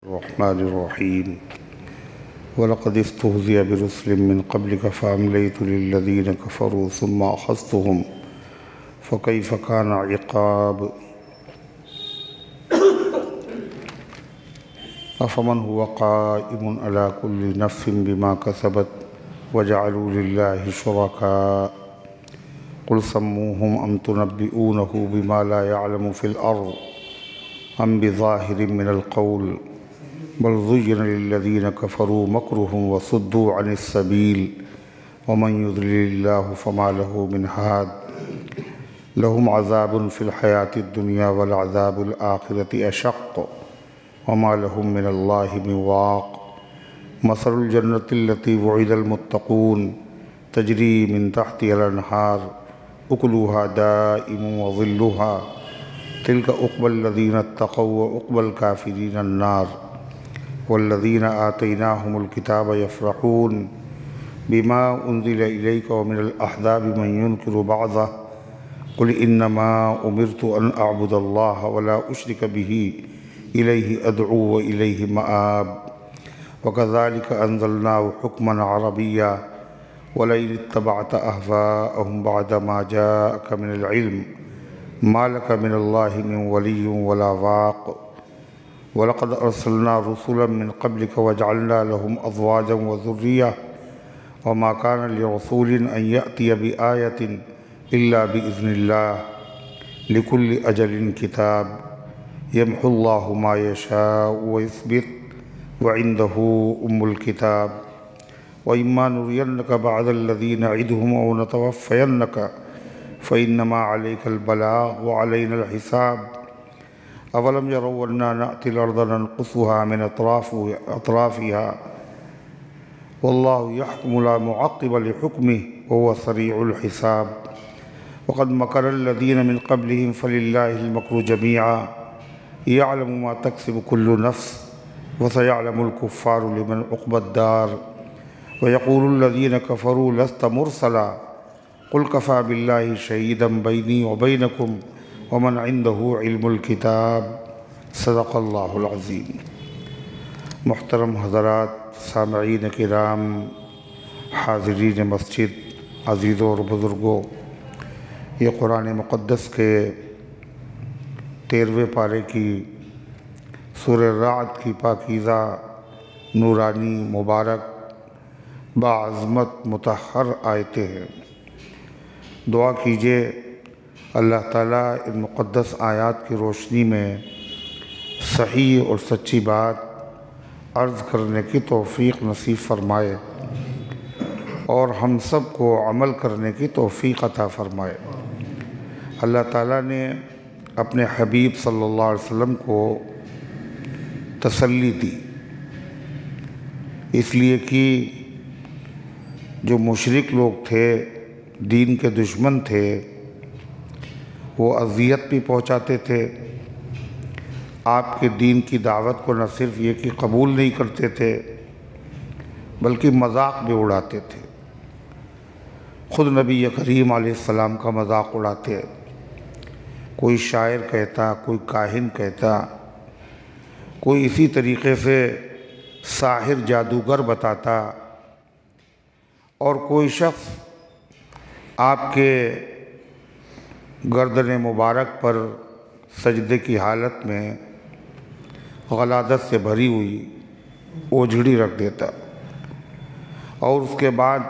الرحمن الرحيم ولقد استهزئ برسل من قبلك فأمليت للذين كفروا ثم أخذتهم فكيف كان عقاب أفمن هو قائم على كل نفس بما كسبت وجعلوا لله شركاء قل سموهم أم تنبئونه بما لا يعلم في الأرض أم بظاهر من القول بل زين للذين كفروا مكرهم وصدوا عن السبيل ومن يضلل الله فما له من هاد لهم عذاب في الحياة الدنيا والعذاب الآخرة أشق وما لهم من الله من واق مثل الجنة التي وعد المتقون تجري من تحتها الأنهار أكلها دائم وظلها تلك عقبى الذين اتقوا وعقبى الكافرين النار والذين آتيناهم الكتاب يفرحون بما أنزل إليك ومن الأحزاب من ينكر بعضه قل إنما أمرت أن أعبد الله ولا أشرك به إليه أدعو وإليه مآب وكذلك أنزلناه حكما عربيا ولئن اتبعت أهواءهم بعد ما جاءك من العلم ما لك من الله من ولي ولا واق وَلَقَدْ أَرْسَلْنَا رُسُلًا مِّن قَبْلِكَ وَجَعَلْنَا لَهُمْ أَزْوَاجًا وَذُرِّيَّةً وَمَا كَانَ لِرَسُولٍ أَن يَأْتِيَ بِآيَةٍ إِلَّا بِإِذْنِ اللَّهِ لِكُلِّ أَجَلٍ كِتَابٌ يَمْحُو اللَّهُ مَا يَشَاءُ وَيُثْبِتُ وَعِندَهُ أُمُّ الْكِتَابِ وَإِمَّا نُرِيَنَّكَ بَعْضَ الَّذِي نَعِدُهُمْ أَوْ نَتَوَفَّيَنَّكَ فَإِنَّمَا عَلَيْكَ الْبَلَاغُ وَعَلَيْنَا الْحِسَابُ أَوَلَمْ يَرَوْا أَنَّا نَأْتِي الْأَرْضَ نَنْقُصُهَا مِنْ أَطْرَافِهَا وَاللَّهُ يَحْكُمُ لَا مُعَقِّبَ لِحُكْمِهِ وَهُوَ سَرِيعُ الْحِسَابِ وَقَدْ مَكَرَ الَّذِينَ مِنْ قَبْلِهِمْ فَلِلَّهِ الْمَكْرُ جَمِيعًا يَعْلَمُ مَا تَكْسِبُ كُلُّ نَفْسٍ وَسَيَعْلَمُ الْكُفَّارُ لِمَنْ عُقْبَى الدَّارِ وَيَقُولُ الَّذِينَ كَفَرُوا لَسْتَ مُرْسَلًا قُلْ كَفَى بِاللَّهِ شَهِيدًا بَيْنِي وَبَيْنَكُمْ ومن عنده علم الکتاب صدق اللہ العظیم۔ محترم حضرات، سامعین کرام، حاضرین مسجد، عزیزوں اور بزرگوں، یہ قرآن مقدس کے 13ویں پارے کی سورہ رعد کی پاکیزہ، نورانی، مبارک، باعظمت مطہر آیتیں ہیں۔ دعا کیجئے اللہ تعالیٰ ان مقدس آیات کی روشنی میں صحیح اور سچی بات عرض کرنے کی توفیق نصیب فرمائے اور ہم سب کو عمل کرنے کی توفیق عطا فرمائے۔ اللہ تعالیٰ نے اپنے حبیب صلی اللہ علیہ وسلم کو تسلی دی، اس لیے کہ جو مشرک لوگ تھے، دین کے دشمن تھے، وہ اذیت بھی پہنچاتے تھے، آپ کے دین کی دعوت کو نہ صرف یہ کہ قبول نہیں کرتے تھے بلکہ مذاق بھی اڑاتے تھے۔ خود نبی کریم علیہ السلام کا مذاق اڑاتے، کوئی شاعر کہتا، کوئی کاہن کہتا، کوئی اسی طریقے سے ساحر جادوگر بتاتا، اور کوئی شخص آپ کے گردن مبارک پر سجدے کی حالت میں غلادت سے بھری ہوئی اوجھڑی رکھ دیتا، اور اس کے بعد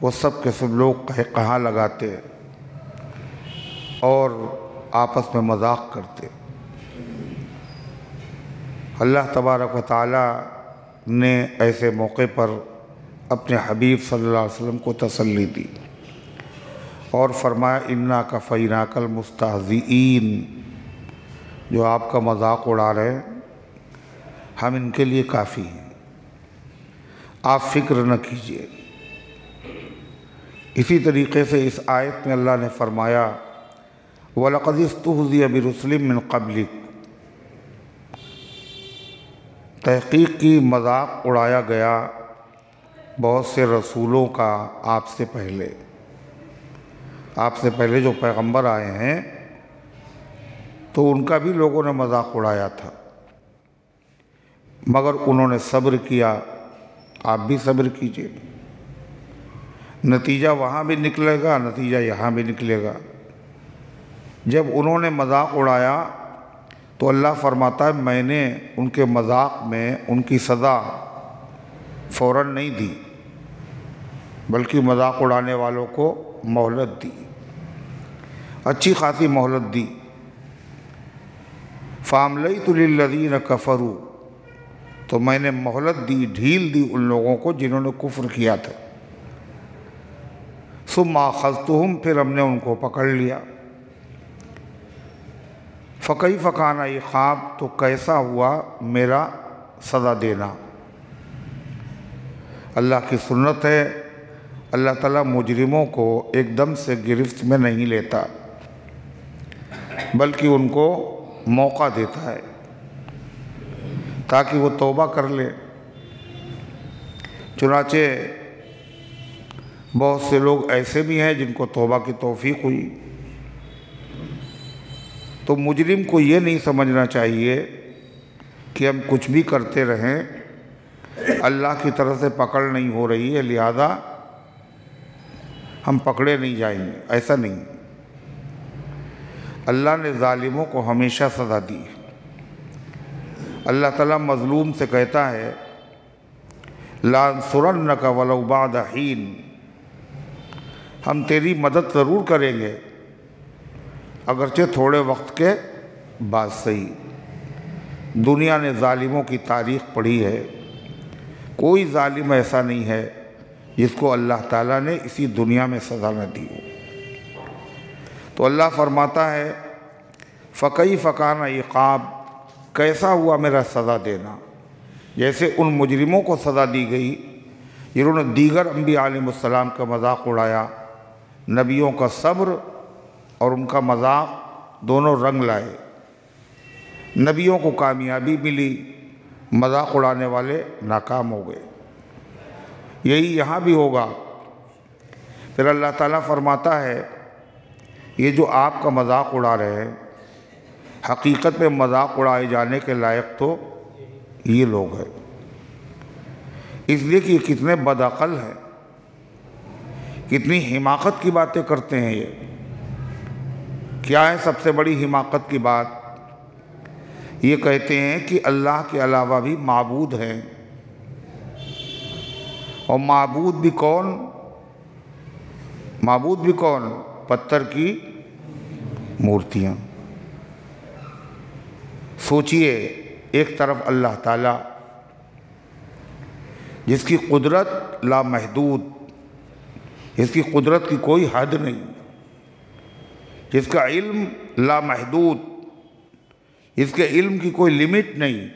وہ سب کے سب لوگ کہاں لگاتے اور آپس میں مذاق کرتے۔ اللہ تبارک و تعالیٰ نے ایسے موقع پر اپنے حبیب صلی اللہ علیہ وسلم کو تسلی دی اور فرمایا اِنَّا كَفَيْنَاكَ الْمُسْتَهْزِئِينَ، جو آپ کا مذاق اڑا رہے ہیں ہم ان کے لیے کافی ہیں، آپ فکر نہ کیجئے۔ اسی طریقے سے اس آیت میں اللہ نے فرمایا وَلَقَدِ اسْتُهْزِئَ بِرُسُلٍ مِّن قَبْلِكَ، تحقیق کی مذاق اڑایا گیا بہت سے رسولوں کا آپ سے پہلے۔ آپ سے پہلے جو پیغمبر آئے ہیں تو ان کا بھی لوگوں نے مذاق اڑایا تھا، مگر انہوں نے صبر کیا۔ آپ بھی صبر کیجئے، نتیجہ وہاں بھی نکلے گا، نتیجہ یہاں بھی نکلے گا۔ جب انہوں نے مذاق اڑایا تو اللہ فرماتا ہے میں نے ان کے مذاق میں ان کی سزا فوراً نہیں دی، بلکہ مذاق اڑانے والوں کو مہلت دی، اچھی خاصی مہلت دی۔ فَأَمْلَيْتُ لِلَّذِينَ كَفَرُوا، تو میں نے مہلت دی، ڈھیل دی ان لوگوں کو جنہوں نے کفر کیا تھا۔ ثُمَّ أَخَذْتُهُمْ، پھر ہم نے ان کو پکڑ لیا۔ فَكَيْفَ كَانَ عِقَابِ، تو کیسا ہوا میرا سزا دینا۔ اللہ کی سنت ہے، اللہ تعالیٰ مجرموں کو ایک دم سے گرفت میں نہیں لیتا، بلکہ ان کو موقع دیتا ہے تاکہ وہ توبہ کر لے۔ چنانچہ بہت سے لوگ ایسے بھی ہیں جن کو توبہ کی توفیق ہوئی۔ تو مجرم کو یہ نہیں سمجھنا چاہیے کہ ہم کچھ بھی کرتے رہیں، اللہ کی طرف سے پکڑ نہیں ہو رہی ہے لہذا ہم پکڑے نہیں جائیں گے، ایسا نہیں۔ اللہ نے ظالموں کو ہمیشہ سزا دی۔ اللہ تعالیٰ مظلوم سے کہتا ہے لَأَنْصُرَنَّكَ وَلَوْ بَعْدَ حِينٍ، ہم تیری مدد ضرور کریں گے اگرچہ تھوڑے وقت کے بعد صحیح۔ دنیا نے ظالموں کی تاریخ پڑھی ہے، کوئی ظالم ایسا نہیں ہے جس کو اللہ تعالیٰ نے اسی دنیا میں سزا نہ دی ہو۔ تو اللہ فرماتا ہے فَكَيْفَ كَانَ عِقَابِ، کیسا ہوا میرا سزا دینا۔ جیسے ان مجرموں کو سزا دی گئی جنہوں نے دیگر انبیاء علیہ السلام کا مذاق اڑایا، نبیوں کا صبر اور ان کا مذاق دونوں رنگ لائے۔ نبیوں کو کامیابی ملی، مذاق اڑانے والے ناکام ہو گئے۔ یہی یہاں بھی ہوگا۔ پھر اللہ تعالیٰ فرماتا ہے یہ جو آپ کا مذاق اڑا رہے ہیں، حقیقت میں مذاق اڑائے جانے کے لائق تو یہ لوگ ہیں، اس لیے کہ یہ کتنے بدعقل ہیں، کتنی حماقت کی باتیں کرتے ہیں۔ یہ کیا ہے سب سے بڑی حماقت کی بات؟ یہ کہتے ہیں کہ اللہ کے علاوہ بھی معبود ہیں، اور معبود بھی کون؟ معبود بھی کون؟ پتھر کی مورتیاں۔ سوچئے، ایک طرف اللہ تعالیٰ جس کی قدرت لامحدود، جس کی قدرت کی کوئی حد نہیں، جس کا علم لامحدود، جس کے علم کی کوئی لمٹ نہیں،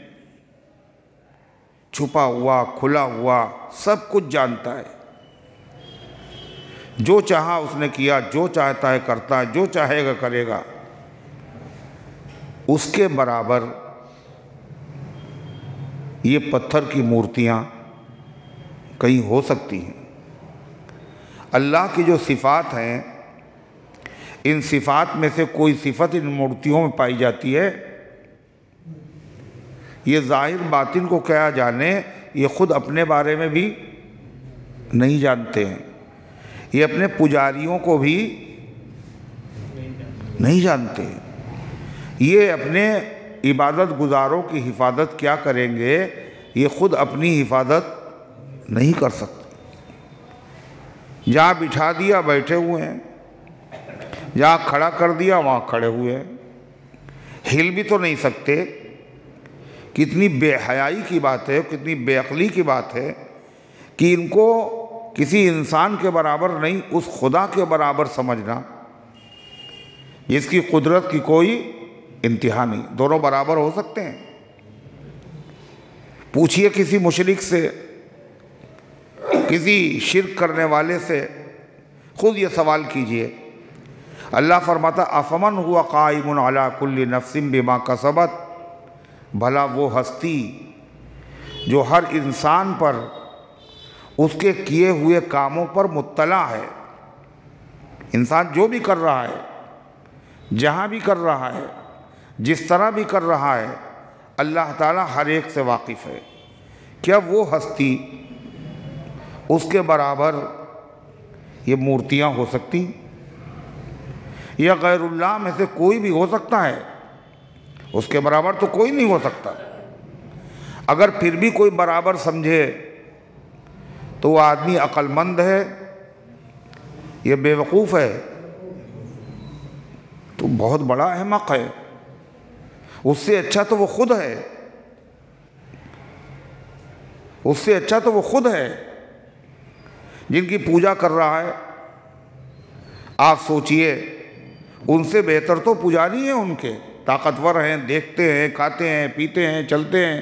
چھپا ہوا کھلا ہوا سب کچھ جانتا ہے، جو چاہا اس نے کیا، جو چاہتا ہے کرتا ہے، جو چاہے گا کرے گا۔ اس کے برابر یہ پتھر کی مورتیاں کہیں ہو سکتی ہیں؟ اللہ کی جو صفات ہیں، ان صفات میں سے کوئی صفت ان مورتیوں میں پائی جاتی ہے؟ یہ ظاہر باطن کو کیا جانے، یہ خود اپنے بارے میں بھی نہیں جانتے ہیں، یہ اپنے پجاریوں کو بھی نہیں جانتے، یہ اپنے عبادت گزاروں کی حفاظت کیا کریں گے، یہ خود اپنی حفاظت نہیں کر سکتے۔ جہاں بٹھا دیا بیٹھے ہوئے ہیں، جہاں کھڑا کر دیا وہاں کھڑے ہوئے ہیں، ہل بھی تو نہیں سکتے۔ کتنی بے حیائی کی بات ہے، کتنی بے عقلی کی بات ہے کہ ان کو کسی انسان کے برابر نہیں، اس خدا کے برابر سمجھنا جس کی قدرت کی کوئی انتہا نہیں۔ دونوں برابر ہو سکتے ہیں؟ پوچھئے کسی مشرک سے، کسی شرک کرنے والے سے، خود یہ سوال کیجئے۔ اللہ فرماتا افمن ہوا قائم علی کل نفس بما کسبت، بھلا وہ ہستی جو ہر انسان پر اس کے کیے ہوئے کاموں پر مطلع ہے، انسان جو بھی کر رہا ہے، جہاں بھی کر رہا ہے، جس طرح بھی کر رہا ہے، اللہ تعالیٰ ہر ایک سے واقف ہے۔ کیا وہ ہستی اس کے برابر یہ مورتیاں ہو سکتی؟ یا غیر اللہ میں سے کوئی بھی ہو سکتا ہے؟ اس کے برابر تو کوئی نہیں ہو سکتا۔ اگر پھر بھی کوئی برابر سمجھے تو وہ آدمی عقل مند ہے یہ بیوقوف ہے؟ تو بہت بڑا احمق ہے۔ اس سے اچھا تو وہ خود ہے، اس سے اچھا تو وہ خود ہے جن کی پوجا کر رہا ہے۔ آپ سوچئے ان سے بہتر تو پجاری ہیں، ان کے طاقتور ہیں، دیکھتے ہیں، کھاتے ہیں، پیتے ہیں، چلتے ہیں،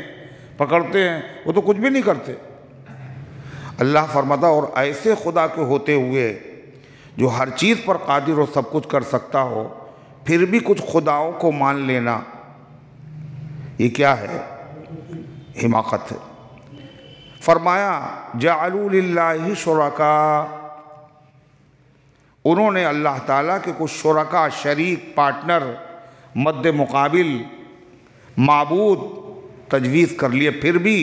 پکڑتے ہیں، وہ تو کچھ بھی نہیں کرتے۔ اللہ فرماتا اور ایسے خدا کے ہوتے ہوئے جو ہر چیز پر قادر و سب کچھ کر سکتا ہو، پھر بھی کچھ خداؤں کو مان لینا، یہ کیا ہے؟ حماقت ہے۔ فرمایا جعلوا للہ شرکاء، انہوں نے اللہ تعالیٰ کے کچھ شرکاء، شریک، پارٹنر، مد مقابل، معبود تجویز کر لیے، پھر بھی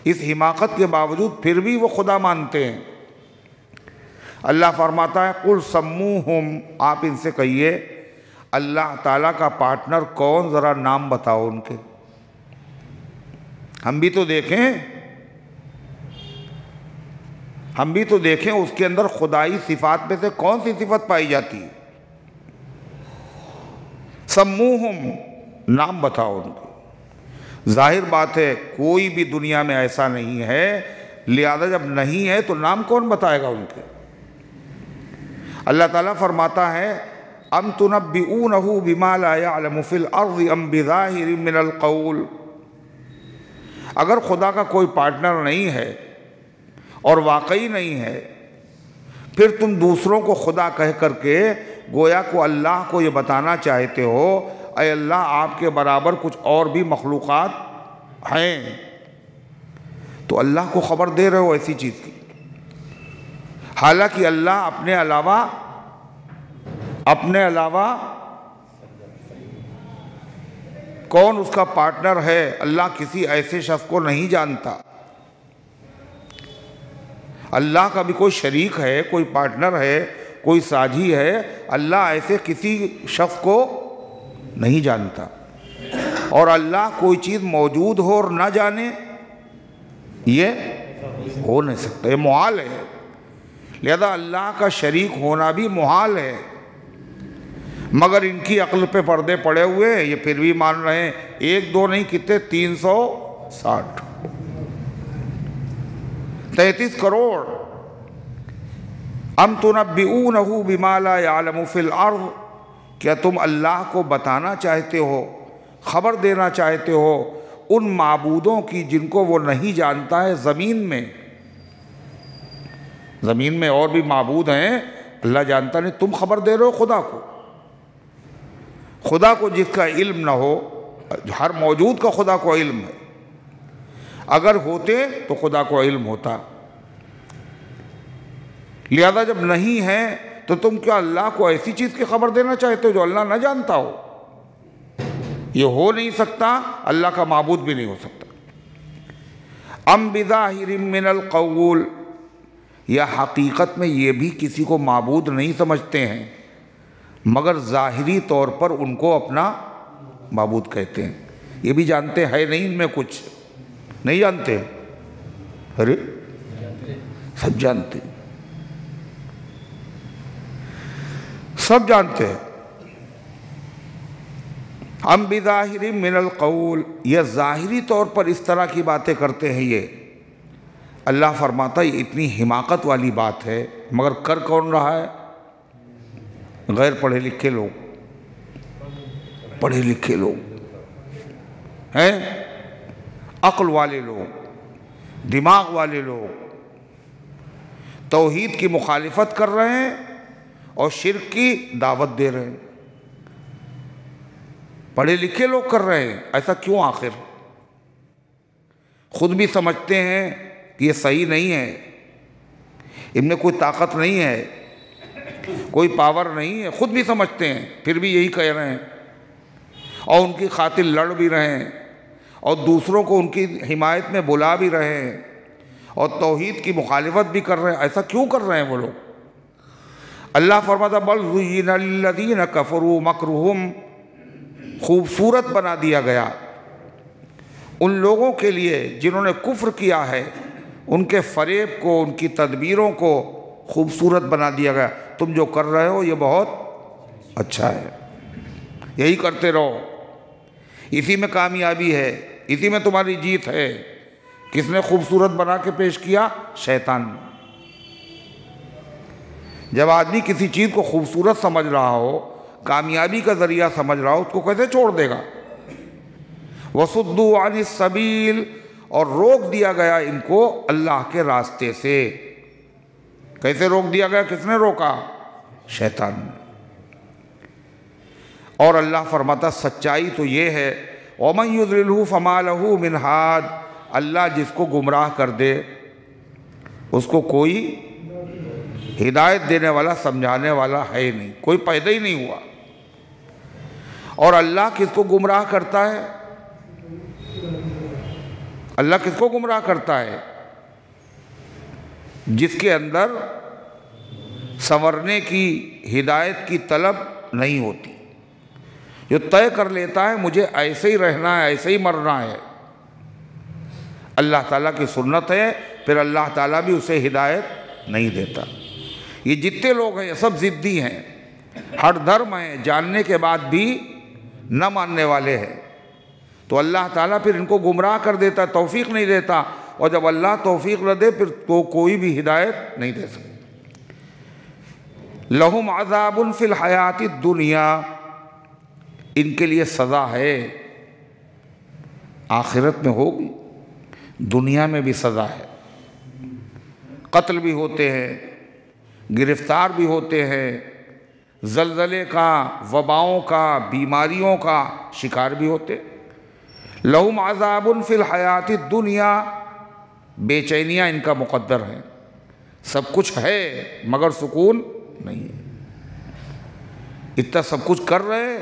اس حماقت کے باوجود پھر بھی وہ خدا مانتے ہیں۔ اللہ فرماتا ہے قل سموہم، آپ ان سے کہیے اللہ تعالیٰ کا پارٹنر کون، ذرا نام بتاؤ ان کے، ہم بھی تو دیکھیں، ہم بھی تو دیکھیں اس کے اندر خدائی صفات میں سے کون سی صفت پائی جاتی ہے۔ سموہم، نام بتاؤ ان کو۔ ظاہر بات ہے کوئی بھی دنیا میں ایسا نہیں ہے، لہذا جب نہیں ہے تو نام کون بتائے گا ان کے؟ اللہ تعالیٰ فرماتا ہے ام تنبئونہ بما لا يعلم فی الارض ام بظاہر من القول، اگر خدا کا کوئی پارٹنر نہیں ہے اور واقعی نہیں ہے، پھر تم دوسروں کو خدا کہہ کر کے گویا کو اللہ کو یہ بتانا چاہتے ہو اے اللہ آپ کے برابر کچھ اور بھی مخلوقات ہیں، تو اللہ کو خبر دے رہے ہو ایسی چیز کی، حالانکہ اللہ اپنے علاوہ کون اس کا پارٹنر ہے، اللہ کسی ایسے شخص کو نہیں جانتا۔ اللہ کا بھی کوئی شریک ہے، کوئی پارٹنر ہے، کوئی ساجھی ہے، اللہ ایسے کسی شخص کو نہیں جانتا۔ اور اللہ کوئی چیز موجود ہو اور نہ جانے، یہ ہو نہیں سکتا، یہ محال ہے۔ لہذا اللہ کا شریک ہونا بھی محال ہے، مگر ان کی عقل پہ پردے پڑے ہوئے ہیں، یہ پھر بھی مان رہے ہیں۔ ایک دو نہیں، کتنے 360 33 کروڑ۔ ام تنبئونہ بما لا يعلم فی الارض، کیا تم اللہ کو بتانا چاہتے ہو، خبر دینا چاہتے ہو ان معبودوں کی جن کو وہ نہیں جانتا ہے زمین میں؟ زمین میں اور بھی معبود ہیں، اللہ جانتا نہیں، تم خبر دے رہے ہو خدا کو، خدا کو جس کا علم نہ ہو، ہر موجود کا خدا کو علم ہے، اگر ہوتے تو خدا کو علم ہوتا، لہذا جب نہیں ہے تو تم کیا اللہ کو ایسی چیز کی خبر دینا چاہتے ہو جو اللہ نہ جانتا ہو؟ یہ ہو نہیں سکتا، اللہ کا معبود بھی نہیں ہو سکتا۔ ام بظاہر من القول، یا حقیقت میں یہ بھی کسی کو معبود نہیں سمجھتے ہیں مگر ظاہری طور پر ان کو اپنا معبود کہتے ہیں، یہ بھی جانتے ہیں نہیں ان میں کچھ نہیں جانتے؟ ارے سب جانتے ہیں، سب جانتے ہیں۔ ہم بظاہر من القول، یہ ظاہری طور پر اس طرح کی باتیں کرتے ہیں۔ یہ اللہ فرماتا ہے یہ اتنی حماقت والی بات ہے، مگر کر کون رہا ہے؟ غیر پڑھے لکھے لوگ، پڑھے لکھے لوگ ہیں، عقل والے لوگ، دماغ والے لوگ توحید کی مخالفت کر رہے ہیں اور شرک کی دعوت دے رہے ہیں۔ پڑھے لکھے لوگ کر رہے ہیں، ایسا کیوں آخر؟ خود بھی سمجھتے ہیں کہ یہ صحیح نہیں ہے، ان میں کوئی طاقت نہیں ہے، کوئی پاور نہیں ہے، خود بھی سمجھتے ہیں، پھر بھی یہی کہہ رہے ہیں۔ اور ان کی خاطر لڑ بھی رہے ہیں اور دوسروں کو ان کی حمایت میں بلا بھی رہے ہیں اور توحید کی مخالفت بھی کر رہے ہیں، ایسا کیوں کر رہے ہیں وہ لوگ؟ اللہ فرماتا بل زین للذین کفروا مکرہم، خوبصورت بنا دیا گیا ان لوگوں کے لیے جنہوں نے کفر کیا ہے، ان کے فریب کو، ان کی تدبیروں کو خوبصورت بنا دیا گیا۔ تم جو کر رہے ہو یہ بہت اچھا ہے، یہی کرتے رہو، اسی میں کامیابی ہے، اسی میں تمہاری جیت ہے۔ کس نے خوبصورت بنا کے پیش کیا؟ شیطان۔ جب آدمی کسی چیز کو خوبصورت سمجھ رہا ہو، کامیابی کا ذریعہ سمجھ رہا ہو، اس کو کیسے چھوڑ دے گا؟ وَصُدُّوا عَنِ السَّبِيلِ، اور روک دیا گیا ان کو اللہ کے راستے سے۔ کیسے روک دیا گیا؟ کس نے روکا؟ شیطان نے۔ اور اللہ فرماتا سچائی تو یہ ہے وَمَن يُضْلِلْهُ فَمَا لَهُ مِنْ هَادٍ، اللہ جس کو گمراہ کر دے اس کو کوئی ہدایت دینے والا، سمجھانے والا ہے ہی نہیں، کوئی پیدا ہی نہیں ہوا۔ اور اللہ کس کو گمراہ کرتا ہے؟ اللہ کس کو گمراہ کرتا ہے؟ جس کے اندر سنورنے کی، ہدایت کی طلب نہیں ہوتی، جو طے کر لیتا ہے مجھے ایسے ہی رہنا ہے، ایسے ہی مرنا ہے۔ اللہ تعالیٰ کی سنت ہے، پھر اللہ تعالیٰ بھی اسے ہدایت نہیں دیتا۔ یہ جتنے لوگ ہیں یہ سب ضدی ہیں، ہر دھرم ہیں، جاننے کے بعد بھی نہ ماننے والے ہیں۔ تو اللہ تعالیٰ پھر ان کو گمراہ کر دیتا، توفیق نہیں دیتا، اور جب اللہ توفیق نہ دے پھر تو کوئی بھی ہدایت نہیں دے سکتا۔ لہم عذاب فی الحیات الدنیا، ان کے لیے سزا ہے، آخرت میں ہوگی، دنیا میں بھی سزا ہے۔ قتل بھی ہوتے ہیں، گرفتار بھی ہوتے ہیں، زلزلے کا، وباؤں کا، بیماریوں کا شکار بھی ہوتے۔ لہم عذاب فی الحیات الدنیا، بے چینیاں ان کا مقدر ہے، سب کچھ ہے مگر سکون نہیں ہے۔ اتنا سب کچھ کر رہے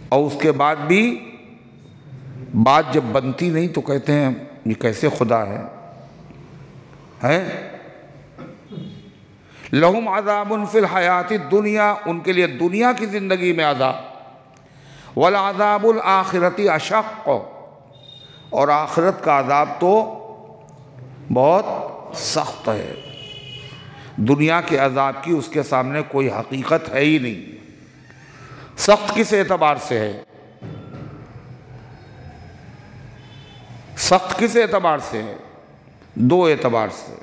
اور اس کے بعد بھی بات جب بنتی نہیں تو کہتے ہیں یہ کیسے خدا ہے؟ لہم عذاب فی الحیات الدنیا، ان کے لیے دنیا کی زندگی میں عذاب، والعذاب الآخرۃ اشق، اور آخرت کا عذاب تو بہت سخت ہے۔ دنیا کے عذاب کی اس کے سامنے کوئی حقیقت ہے ہی نہیں۔ سخت کس اعتبار سے ہے؟ سخت کس اعتبار سے ہے؟ دو اعتبار سے۔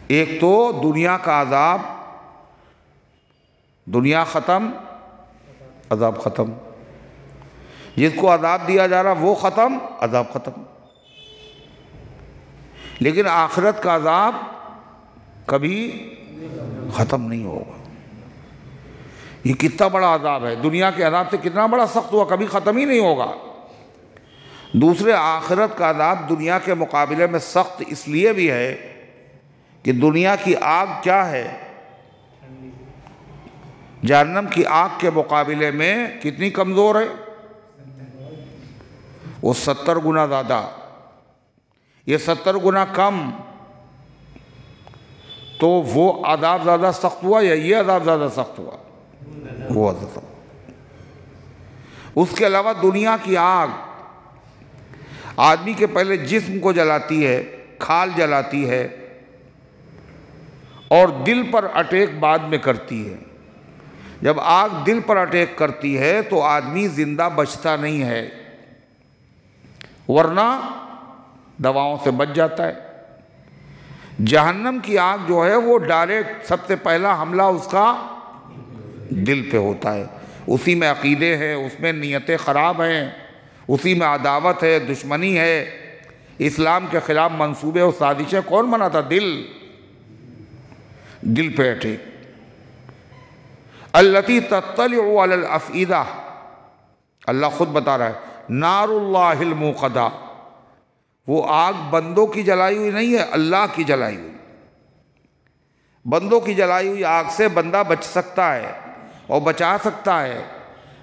ایک تو دنیا کا عذاب، دنیا ختم، عذاب ختم، جس کو عذاب دیا جا رہا وہ ختم، عذاب ختم۔ لیکن آخرت کا عذاب کبھی ختم نہیں ہوگا۔ یہ کتنا بڑا عذاب ہے، دنیا کے عذاب سے کتنا بڑا سخت ہوا، کبھی ختم ہی نہیں ہوگا۔ دوسرے، آخرت کا عذاب دنیا کے مقابلے میں سخت اس لیے بھی ہے کہ دنیا کی آگ کیا ہے؟ جہنم کی آگ کے مقابلے میں کتنی کمزور ہے؟ وہ 70 گنا زیادہ، یہ 70 گنا کم۔ تو وہ عذاب زیادہ سخت ہوا یا یہ عذاب زیادہ سخت ہوا؟ وہ عذاب سخت۔ اس کے علاوہ دنیا کی آگ آدمی کے پہلے جسم کو جلاتی ہے، کھال جلاتی ہے، اور دل پر اٹیک بعد میں کرتی ہے۔ جب آگ دل پر اٹیک کرتی ہے تو آدمی زندہ بچتا نہیں ہے، ورنہ دواؤں سے بچ جاتا ہے۔ جہنم کی آگ جو ہے وہ ڈائریکٹ سب سے پہلا حملہ اس کا دل پہ ہوتا ہے۔ اسی میں عقیدے ہیں، اس میں نیتیں خراب ہیں، اسی میں عداوت ہے، دشمنی ہے، اسلام کے خلاف منصوبے اور سازشیں کون بناتا؟ دل پہ اٹیک۔ التی تطلع علی الافئدہ، اللہ خود بتا رہا ہے نار اللہ الموقدہ، وہ آگ بندوں کی جلائی ہوئی نہیں ہے، اللہ کی جلائی ہوئی۔ بندوں کی جلائی ہوئی آگ سے بندہ بچ سکتا ہے اور بچا سکتا ہے،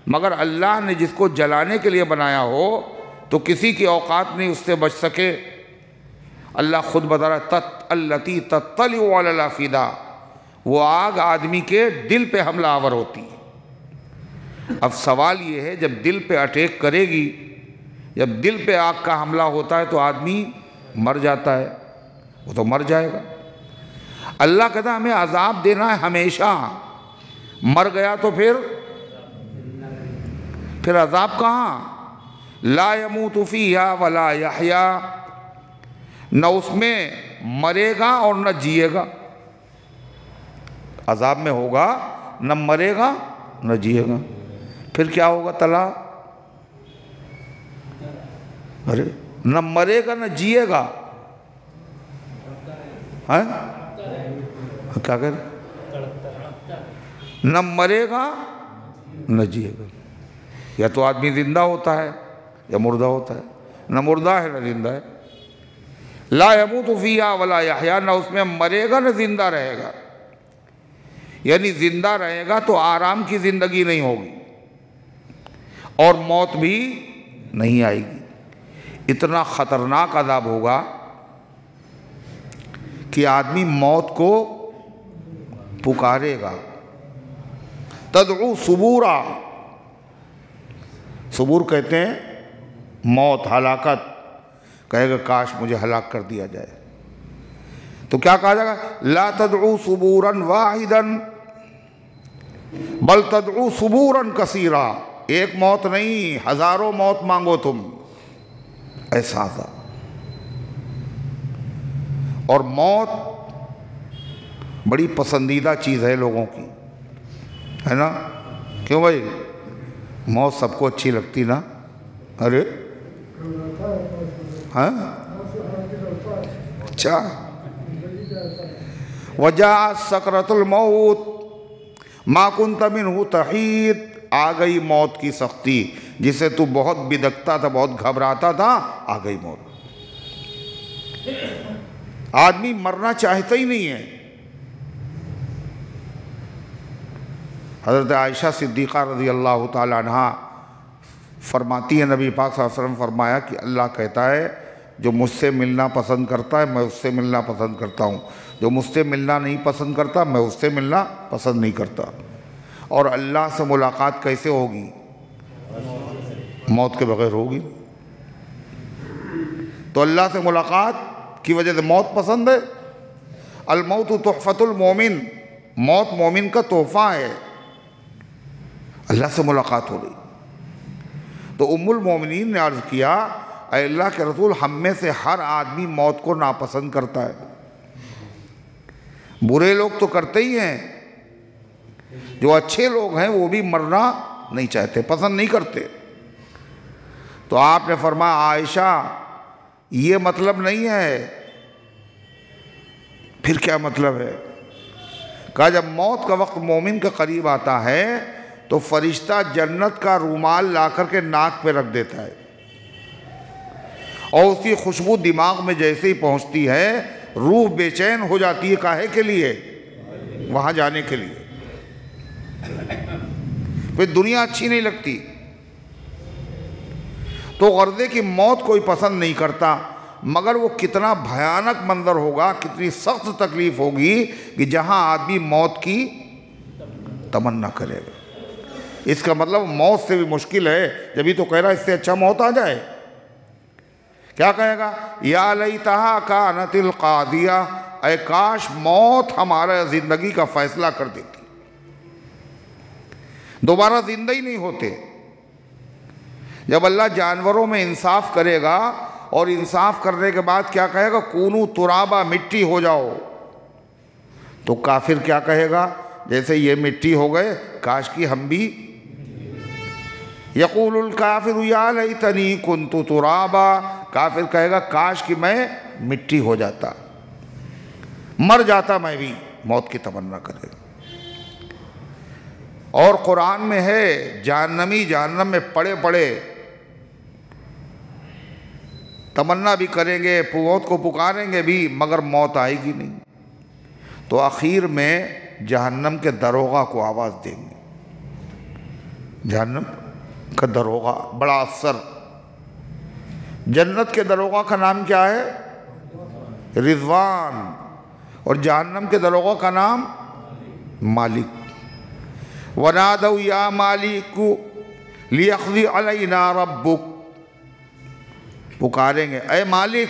مگر اللہ نے جس کو جلانے کے لیے بنایا ہو تو کسی کی اوقات نہیں اس سے بچ سکے۔ اللہ خود بتا رہا ہے التی تطلع علی الافئدہ، وہ آگ آدمی کے دل پہ حملہ آور ہوتی ہے۔ اب سوال یہ ہے جب دل پہ اٹیک کرے گی، جب دل پہ آگ کا حملہ ہوتا ہے تو آدمی مر جاتا ہے، وہ تو مر جائے گا۔ اللہ کہتا ہے ہمیں عذاب دینا ہے ہمیشہ، مر گیا تو پھر عذاب کہاں؟ لا يموت فیہا ولا یحیا، نہ اس میں مرے گا اور نہ جیے گا۔ عذاب میں ہوگا، نہ مرے گا نہ جیے گا، پھر کیا ہوگا تلا؟ ارے نہ مرے گا نہ جیے گا، کیا کہہ رہے؟ نہ مرے گا نہ جیے گا، یا تو آدمی زندہ ہوتا ہے یا مردہ ہوتا ہے، نہ مردہ ہے نہ زندہ ہے۔ لا يموت فیہا ولا یحیا، نہ اس میں مرے گا نہ زندہ رہے گا، یعنی زندہ رہے گا تو آرام کی زندگی نہیں ہوگی اور موت بھی نہیں آئے گی۔ اتنا خطرناک عذاب ہوگا کہ آدمی موت کو پکارے گا، تدعو صبورا، صبور کہتے ہیں موت، ہلاکت، کہے گا کاش مجھے ہلاک کر دیا جائے۔ تو کیا کہا جائے گا؟ لا تدعو صبورا واحدا بل تدعو صبورا کثیرا، ایک موت نہیں ہزاروں موت مانگو تم، ایسا تھا۔ اور موت بڑی پسندیدہ چیز ہے لوگوں کی، ہے نا؟ کیوں بھائی؟ موت سب کو اچھی لگتی نا؟ ارے ہاں اچھا، وجاءت سکرۃ الموت ما كنت منہ تحید، آ گئی موت کی سختی، جسے تو بہت بدکتا تھا، بہت گھبراتا تھا، آ گئی موت۔ آدمی مرنا چاہتا ہی نہیں ہے۔ حضرت عائشہ صدیقہ رضی اللہ تعالی عنہ فرماتی ہے نبی پاک صلی اللہ علیہ وسلم فرمایا کہ اللہ کہتا ہے جو مجھ سے ملنا پسند کرتا ہے میں اس سے ملنا پسند کرتا ہوں، جو مجھ سے ملنا نہیں پسند کرتا میں اس سے ملنا پسند نہیں کرتا۔ اور اللہ سے ملاقات کیسے ہوگی؟ موت کے بغیر ہوگی۔ تو اللہ سے ملاقات کی وجہ سے موت پسند ہے۔ الموت تحفۃ المومن، موت مومن کا تحفہ ہے، اللہ سے ملاقات ہو گئی۔ تو ام المومنین نے عرض کیا اے اللہ کے رسول، ہم میں سے ہر آدمی موت کو ناپسند کرتا ہے، برے لوگ تو کرتے ہی ہیں، جو اچھے لوگ ہیں وہ بھی مرنا نہیں چاہتے، پسند نہیں کرتے۔ تو آپ نے فرمایا عائشہ یہ مطلب نہیں ہے۔ پھر کیا مطلب ہے؟ کہا جب موت کا وقت مومن کے قریب آتا ہے تو فرشتہ جنت کا رومال لا کر کے ناک پہ رکھ دیتا ہے، اور اس کی خوشبو دماغ میں جیسے ہی پہنچتی ہے روح بے چین ہو جاتی ہے۔ کاہے کے لیے؟ وہاں جانے کے لیے۔ پھر دنیا اچھی نہیں لگتی۔ تو غرضے کی موت کوئی پسند نہیں کرتا، مگر وہ کتنا بھیانک منظر ہوگا، کتنی سخت تکلیف ہوگی کہ جہاں آدمی موت کی تمنا کرے گا۔ اس کا مطلب موت سے بھی مشکل ہے، جبھی تو کہہ رہا اس سے اچھا موت آ جائے۔ کیا کہے گا؟ یا لیتہا کانت القاضیہ، اے کاش موت ہمارا زندگی کا فیصلہ کر دیتی، دوبارہ زندہ ہی نہیں ہوتے۔ جب اللہ جانوروں میں انصاف کرے گا اور انصاف کرنے کے بعد کیا کہے گا؟ کونو ترابا، مٹی ہو جاؤ، تو کافر کیا کہے گا؟ جیسے یہ مٹی ہو گئے کاش کی ہم بھی۔ یقول الکافر یا لیتنی کنت ترابا، کافر کہے گا کاش کہ میں مٹی ہو جاتا، مر جاتا میں بھی، موت کی تمنا کرے گا۔ اور قرآن میں ہے جہنمی جہنم میں پڑے پڑے تمنا بھی کریں گے، موت کو پکاریں گے بھی، مگر موت آئے گی نہیں۔ تو تو آخر میں جہنم کے دروغہ کو آواز دیں گے، جہنم کا دروغہ بڑا افسر. جنت کے دروغہ کا نام کیا ہے؟ رضوان. اور جہنم کے دروغہ کا نام مالک. وَنَادَوْا يَا مَالِكُ لِيَقْضِ عَلَيْنَا رَبُّكَ. پکاریں گے اے مالک.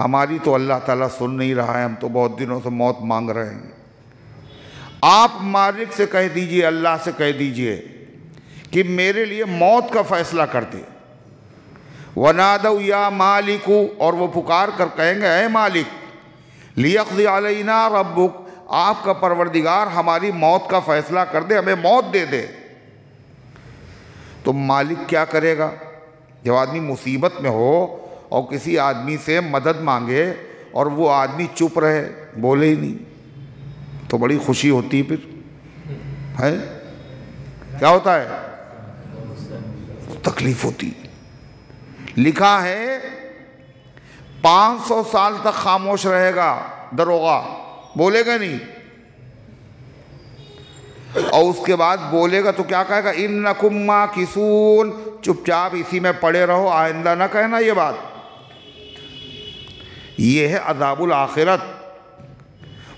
ہماری تو اللہ تعالیٰ سن نہیں رہا ہے, ہم تو بہت دنوں سے موت مانگ رہے ہیں. آپ مالک سے کہہ دیجئے, اللہ سے کہہ دیجئے کہ میرے لیے موت کا فیصلہ کر دے. وَنَادَوْا يَا مَالِكُ. اور وہ پکار کر کہیں گے اے مالک لِيَقْضِ عَلَيْنَا رَبُّكَ. آپ کا پروردگار ہماری موت کا فیصلہ کر دے, ہمیں موت دے دے. تو مالک کیا کرے گا؟ جب آدمی مصیبت میں ہو اور کسی آدمی سے مدد مانگے اور وہ آدمی چپ رہے, بولے ہی نہیں, تو بڑی خوشی ہوتی پھر ہے. کیا ہوتا ہے؟ تکلیف ہوتی. لکھا ہے 500 سال تک خاموش رہے گا دروغہ, بولے گا نہیں. اور اس کے بعد بولے گا تو کیا کہے گا؟ اِنَّكُمْ مَاكِثُونَ. چپ چاپ اسی میں پڑے رہو, آئندہ نہ کہنا یہ بات. یہ ہے عذاب الآخرت.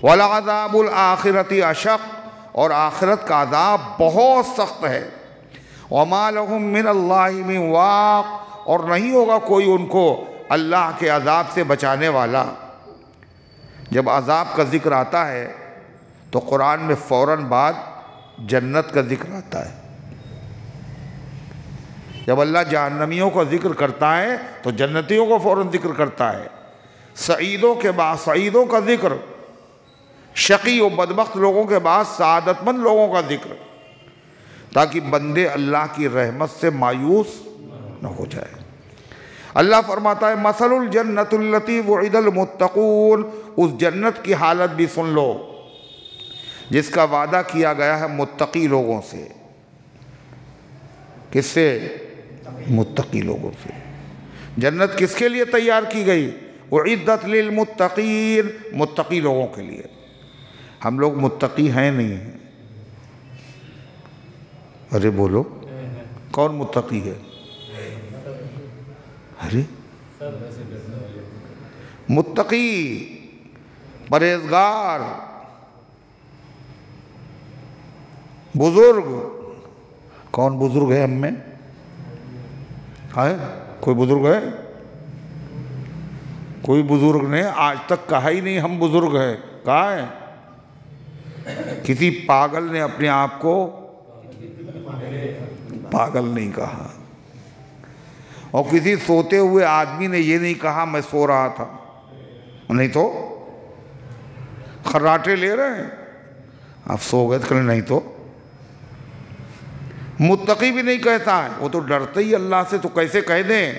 وَلَعَذَابُ الْآخِرَةِ أَشَقُّ. اور آخرت کا عذاب بہت سخت ہے. وَمَا لَهُم مِّنَ اللَّهِ مِن وَاقٍ. اور نہیں ہوگا کوئی ان کو اللہ کے عذاب سے بچانے والا. جب عذاب کا ذکر آتا ہے تو قرآن میں فوراً بعد جنت کا ذکر آتا ہے. جب اللہ جہنمیوں کا ذکر کرتا ہے تو جنتیوں کو فوراً ذکر کرتا ہے. سعیدوں کے بعد سعیدوں کا ذکر, شقی و بدبخت لوگوں کے بعد سعادت مند لوگوں کا ذکر, تاکہ بندے اللہ کی رحمت سے مایوس نہ ہو جائے. اللہ فرماتا ہے مثل الجنت التی وعد المتقون. اس جنت کی حالت بھی سن لو جس کا وعدہ کیا گیا ہے متقی لوگوں سے. کس سے؟ متقی لوگوں سے. جنت کس کے لیے تیار کی گئی؟ اعدت للمتقین. متقی لوگوں کے لیے. ہم لوگ متقی ہیں نہیں ہیں. ارے بولو, کون متقی ہے؟ ارے متقی, پرہیزگار, بزرگ. کون بزرگ ہے ہم میں؟ کوئی بزرگ ہے؟ کوئی بزرگ نے آج تک کہا ہی نہیں ہم بزرگ ہیں. کہا ہے؟ کسی پاگل نے اپنے آپ کو پاگل نہیں کہا, اور کسی سوتے ہوئے آدمی نے یہ نہیں کہا میں سو رہا تھا. نہیں تو خراٹے لے رہے ہیں, آپ سو گئے تو نہیں تو. متقی بھی نہیں کہتا ہے, وہ تو ڈرتے ہی اللہ سے, تو کیسے کہہ دیں؟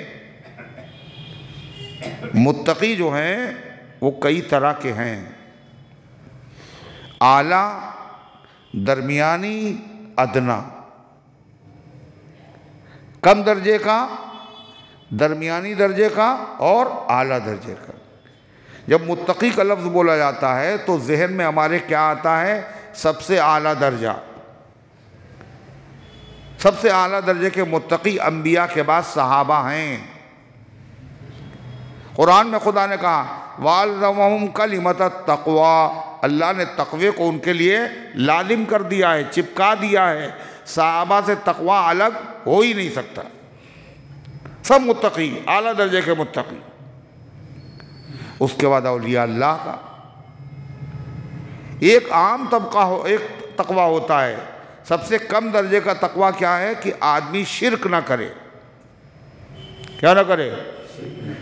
متقی جو ہیں وہ کئی طرح کے ہیں. اعلیٰ, درمیانی, ادنا. کم درجے کا, درمیانی درجے کا, اور اعلیٰ درجے کا. جب متقی کا لفظ بولا جاتا ہے تو ذہن میں ہمارے کیا آتا ہے؟ سب سے اعلیٰ درجہ. سب سے اعلیٰ درجے کے متقی انبیاء کے بعد صحابہ ہیں. قرآن میں خدا نے کہا وَأَلْزَمَهُمْ كَلِمَةَ التَّقْوَىٰ. اللہ نے تقوی کو ان کے لیے لازم کر دیا ہے, چپکا دیا ہے. صحابہ سے تقوی الگ ہو ہی نہیں سکتا. سب متقی, اعلیٰ درجے کے متقی. اس کے بعد اولیاء اللہ کا ایک عام طبقہ ایک تقوی ہوتا ہے. سب سے کم درجے کا تقوی کیا ہے؟ کہ آدمی شرک نہ کرے. کیا نہ کرے؟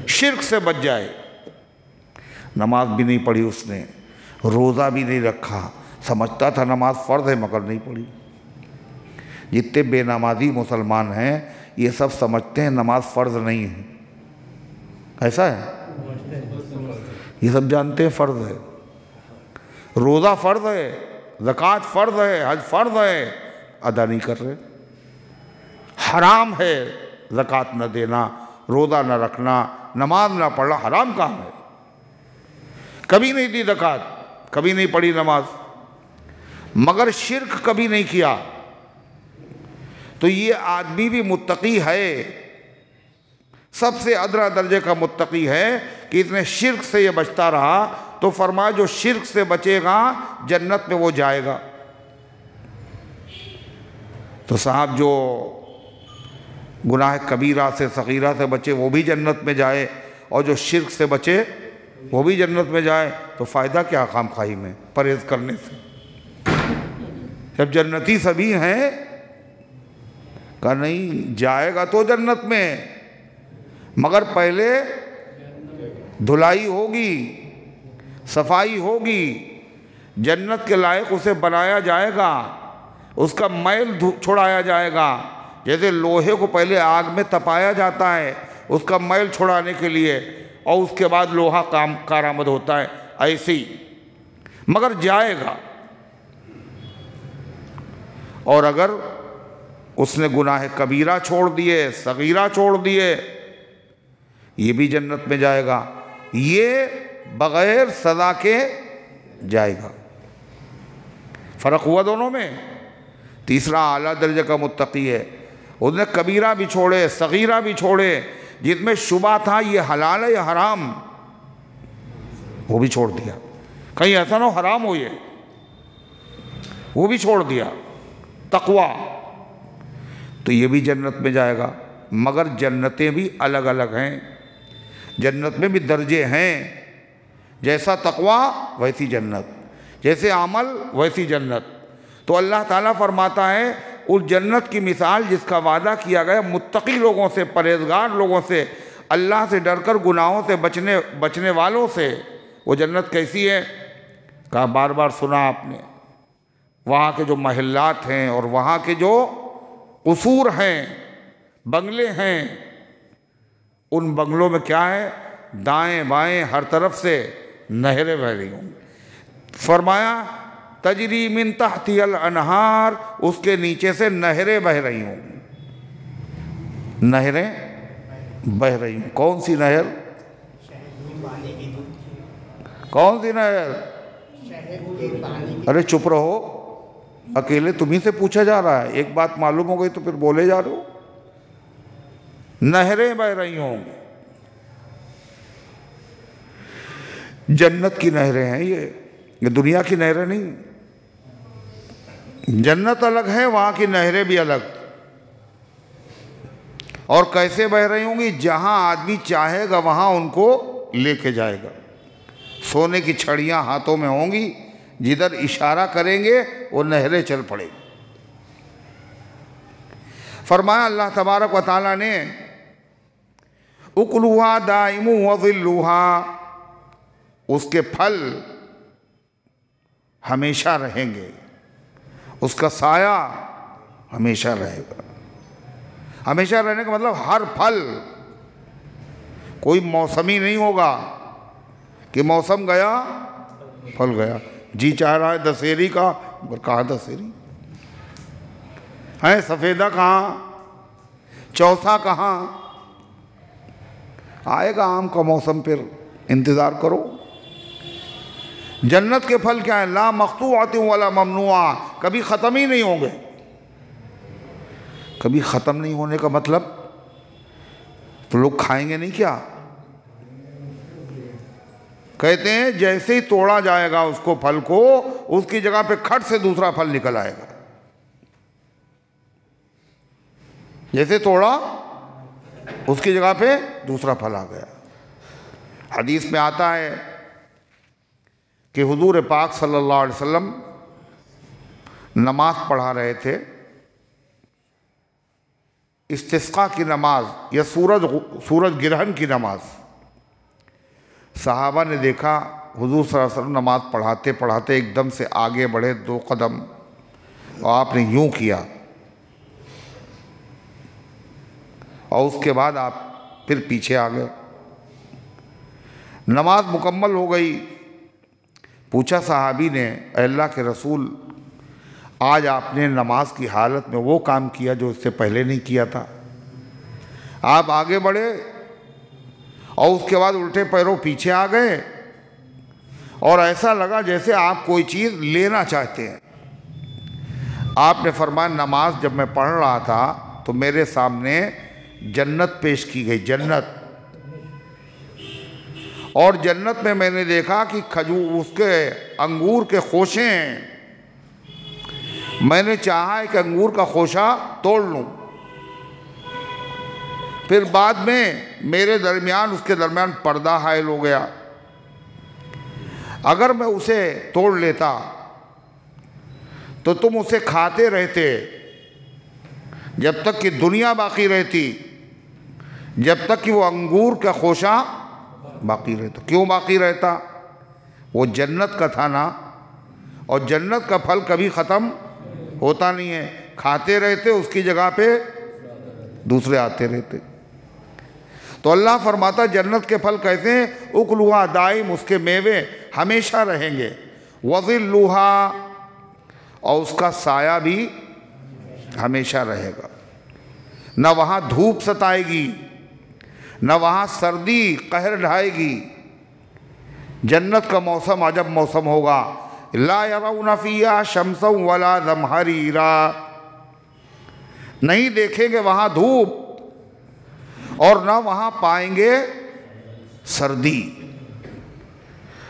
شرک سے بچ جائے. نماز بھی نہیں پڑھی اس نے, روزہ بھی نہیں رکھا, سمجھتا تھا نماز فرض ہے مگر نہیں پڑھی. جتنے بے نمازی مسلمان ہیں یہ سب سمجھتے ہیں نماز فرض نہیں ہے. ایسا ہے؟ یہ سب جانتے ہیں فرض ہے, روزہ فرض ہے, زکوٰۃ فرض ہے, حج فرض ہے, ادا نہیں کر رہے. حرام ہے زکوٰۃ نہ دینا, روزہ نہ رکھنا, نماز نہ پڑھنا, حرام کام ہے. کبھی نہیں دی زکوٰۃ, کبھی نہیں پڑھی نماز. مگر شرک کبھی نہیں کیا، تو یہ آدمی بھی متقی ہے، سب سے ادنا درجے کا متقی ہے کہ اس نے شرک سے یہ بچتا رہا، تو فرمایا جو شرک سے بچے گا جنت میں وہ جائے گا۔ تو صاحب جو گناہ کبیرہ سے صغیرہ سے بچے وہ بھی جنت میں جائے، اور جو شرک سے بچے وہ بھی جنت میں جائے، تو فائدہ کیا خام خواہی میں پرہیز کرنے سے؟ جب جنتی سبھی ہیں، کہا نہیں جائے گا تو جنت میں، مگر پہلے دھلائی ہوگی، صفائی ہوگی، جنت کے لائق اسے بنایا جائے گا، اس کا میل چھڑایا جائے گا، جیسے لوہے کو پہلے آگ میں تپایا جاتا ہے اس کا میل چھڑانے کے لیے، اور اس کے بعد لوہا کارآمد ہوتا ہے، ایسی مگر جائے گا۔ اور اگر اس نے گناہ کبیرہ چھوڑ دیے، صغیرہ چھوڑ دیے، یہ بھی جنت میں جائے گا، یہ بغیر سزا کے جائے گا۔ فرق ہوا دونوں میں؟ تیسرا اعلیٰ درجے کا متقی ہے، اس نے کبیرہ بھی چھوڑے، صغیرہ بھی چھوڑے، جس میں شبہ تھا یہ حلال ہے یا حرام، وہ بھی چھوڑ دیا، کہیں ایسا نہ ہو حرام ہو، یہ وہ بھی چھوڑ دیا، تقوی، تو یہ بھی جنت میں جائے گا۔ مگر جنتیں بھی الگ الگ ہیں، جنت میں بھی درجے ہیں، جیسا تقوی ویسی جنت، جیسے عمل ویسی جنت۔ تو اللہ تعالیٰ فرماتا ہے اس جنت کی مثال جس کا وعدہ کیا گیا متقی لوگوں سے، پرہیزگار لوگوں سے، اللہ سے ڈر کر گناہوں سے بچنے والوں سے، وہ جنت کیسی ہے؟ کہا بار بار سنا آپ نے، وہاں کے جو محلات ہیں اور وہاں کے جو قصور ہیں، بنگلے ہیں، ان بنگلوں میں کیا ہے؟ دائیں بائیں ہر طرف سے نہریں بہ رہی ہوں گی۔ فرمایا تجری من تحتی الانہار، اس کے نیچے سے نہریں بہ رہی ہوں گی، نہریں بہ رہی ہوں۔ کون سی نہر؟ کون سی نہر؟ ارے چپ رہو، اکیلے تمہیں سے پوچھا جا رہا ہے، ایک بات معلوم ہو گئی تو پھر بولے جا رہے ہو۔ نہریں بہ رہی ہوں، جنت کی نہریں ہیں یہ دنیا کی نہریں نہیں، جنت الگ ہے، وہاں کی نہریں بھی الگ۔ اور کیسے بہ رہی ہوں گی؟ جہاں آدمی چاہے گا وہاں ان کو لے کے جائے گا، سونے کی چھڑیاں ہاتھوں میں ہوں گی، جدھر اشارہ کریں گے وہ نہریں چل پڑیں گی۔ فرمایا اللہ تبارک و تعالیٰ نے اکلوہا دائم وظلوہا، اس کے پھل ہمیشہ رہیں گے، اس کا سایہ ہمیشہ رہے گا۔ ہمیشہ رہنے کا مطلب ہر پھل، کوئی موسمی نہیں ہوگا کہ موسم گیا پھل گیا۔ جی چاہ رہا ہے دسہری کا، کہاں دسہری ہے؟ سفیدہ کہاں؟ چوسا کہاں؟ آئے گا آم کا موسم، پھر انتظار کرو۔ جنت کے پھل کیا ہیں؟ لا مقطوعۃ ولا ممنوعہ، کبھی ختم ہی نہیں ہوں گے۔ کبھی ختم نہیں ہونے کا مطلب تو لوگ کھائیں گے نہیں کیا؟ کہتے ہیں جیسے ہی توڑا جائے گا اس کو، پھل کو، اس کی جگہ پہ کھٹ سے دوسرا پھل نکل آئے گا۔ جیسے توڑا اس کی جگہ پہ دوسرا پھل آ گیا۔ حدیث میں آتا ہے کہ حضور پاک صلی اللہ علیہ وسلم نماز پڑھا رہے تھے، استسقاء کی نماز یا سورج گرہن کی نماز۔ صحابہ نے دیکھا حضور صلی اللہ علیہ وسلم نماز پڑھاتے پڑھاتے ایک دم سے آگے بڑھے 2 قدم، اور آپ نے یوں کیا، اور اس کے بعد آپ پھر پیچھے آ گئے۔ نماز مکمل ہو گئی۔ پوچھا صحابی نے، اے اللہ کے رسول، آج آپ نے نماز کی حالت میں وہ کام کیا جو اس سے پہلے نہیں کیا تھا۔ آپ آگے بڑھے اور اس کے بعد الٹے پیروں پیچھے آ گئے، اور ایسا لگا جیسے آپ کوئی چیز لینا چاہتے ہیں۔ آپ نے فرمایا نماز جب میں پڑھ رہا تھا تو میرے سامنے جنت پیش کی گئی، جنت، اور جنت میں نے دیکھا کہ کھجور، اس کے انگور کے خوشے ہیں۔ میں نے چاہا کہ انگور کا خوشہ توڑ لوں، پھر بعد میں میرے درمیان، اس کے درمیان پردہ حائل ہو گیا۔ اگر میں اسے توڑ لیتا تو تم اسے کھاتے رہتے جب تک کہ دنیا باقی رہتی، جب تک کہ وہ انگور کا خوشہ باقی رہتا۔ کیوں باقی رہتا؟ وہ جنت کا تھا نا، اور جنت کا پھل کبھی ختم ہوتا نہیں ہے، کھاتے رہتے، اس کی جگہ پہ دوسرے آتے رہتے۔ تو اللہ فرماتا جنت کے پھل کیسے ہیں؟ اکلوہا دائم، اس کے میوے ہمیشہ رہیں گے، وظلوہا، اور اس کا سایہ بھی ہمیشہ رہے گا۔ نہ وہاں دھوپ ستائے گی، نہ وہاں سردی قہر ڈھائے گی۔ جنت کا موسم عجب موسم ہوگا۔ لا يرون فیہا شمسا ولا زمہریرا، نہیں دیکھیں گے وہاں دھوپ، اور نہ وہاں پائیں گے سردی۔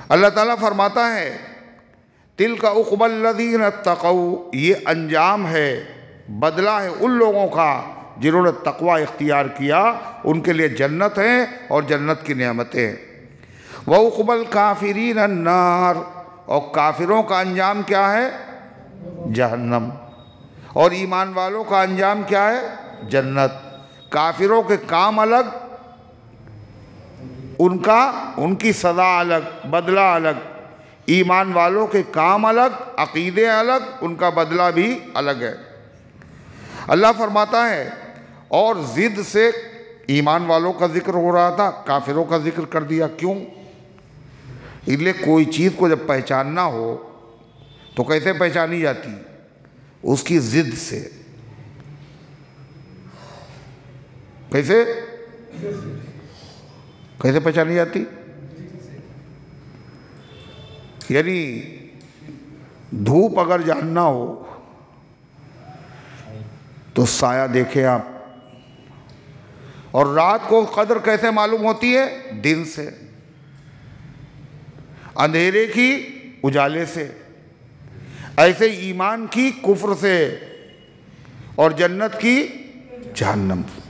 اللہ تعالیٰ فرماتا ہے تِلْكَ عُقْبَى الَّذِينَ اتَّقَوْا، یہ انجام ہے، بدلہ ہے ان لوگوں کا جنہوں نے تقوی اختیار کیا، ان کے لیے جنت ہے اور جنت کی نعمتیں ہیں۔ وَعُقْبَى الْكَافِرِينَ النَّارِ، اور کافروں کا انجام کیا ہے؟ جہنم۔ اور ایمان والوں کا انجام کیا ہے؟ جنت۔ کافروں کے کام الگ، ان کی سزا الگ، بدلہ الگ۔ ایمان والوں کے کام الگ، عقیدے الگ، ان کا بدلہ بھی الگ ہے۔ اللہ فرماتا ہے اور ضد سے ایمان والوں کا ذکر ہو رہا تھا، کافروں کا ذکر کر دیا۔ کیوں؟ اس لیے کوئی چیز کو جب پہچاننا ہو تو کیسے پہچانی جاتی؟ اس کی ضد سے۔ کیسے پہچانی جاتی؟ یعنی دھوپ اگر جاننا ہو تو سایہ دیکھیں آپ، اور رات کو قدر کیسے معلوم ہوتی ہے؟ دن سے، اندھیرے کی اجالے سے۔ ایسے ایمان کی کفر سے، اور جنت کی جہنم سے۔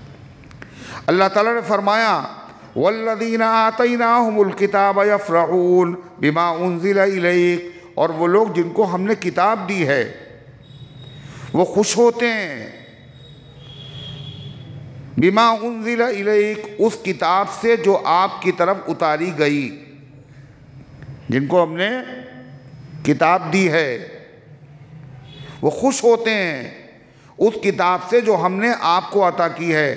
اللہ تعالیٰ نے فرمایا وَالَّذِينَ آتَيْنَاهُمُ الْكِتَابَ يَفْرَحُونَ بِمَا أُنزِلَ إِلَيْكَ، اور وہ لوگ جن کو ہم نے کتاب دی ہے وہ خوش ہوتے ہیں، بِمَا أُنزِلَ إِلَيْكَ، اس کتاب سے جو آپ کی طرف اتاری گئی، جن کو ہم نے کتاب دی ہے وہ خوش ہوتے ہیں اس کتاب سے جو ہم نے آپ کو عطا کی ہے۔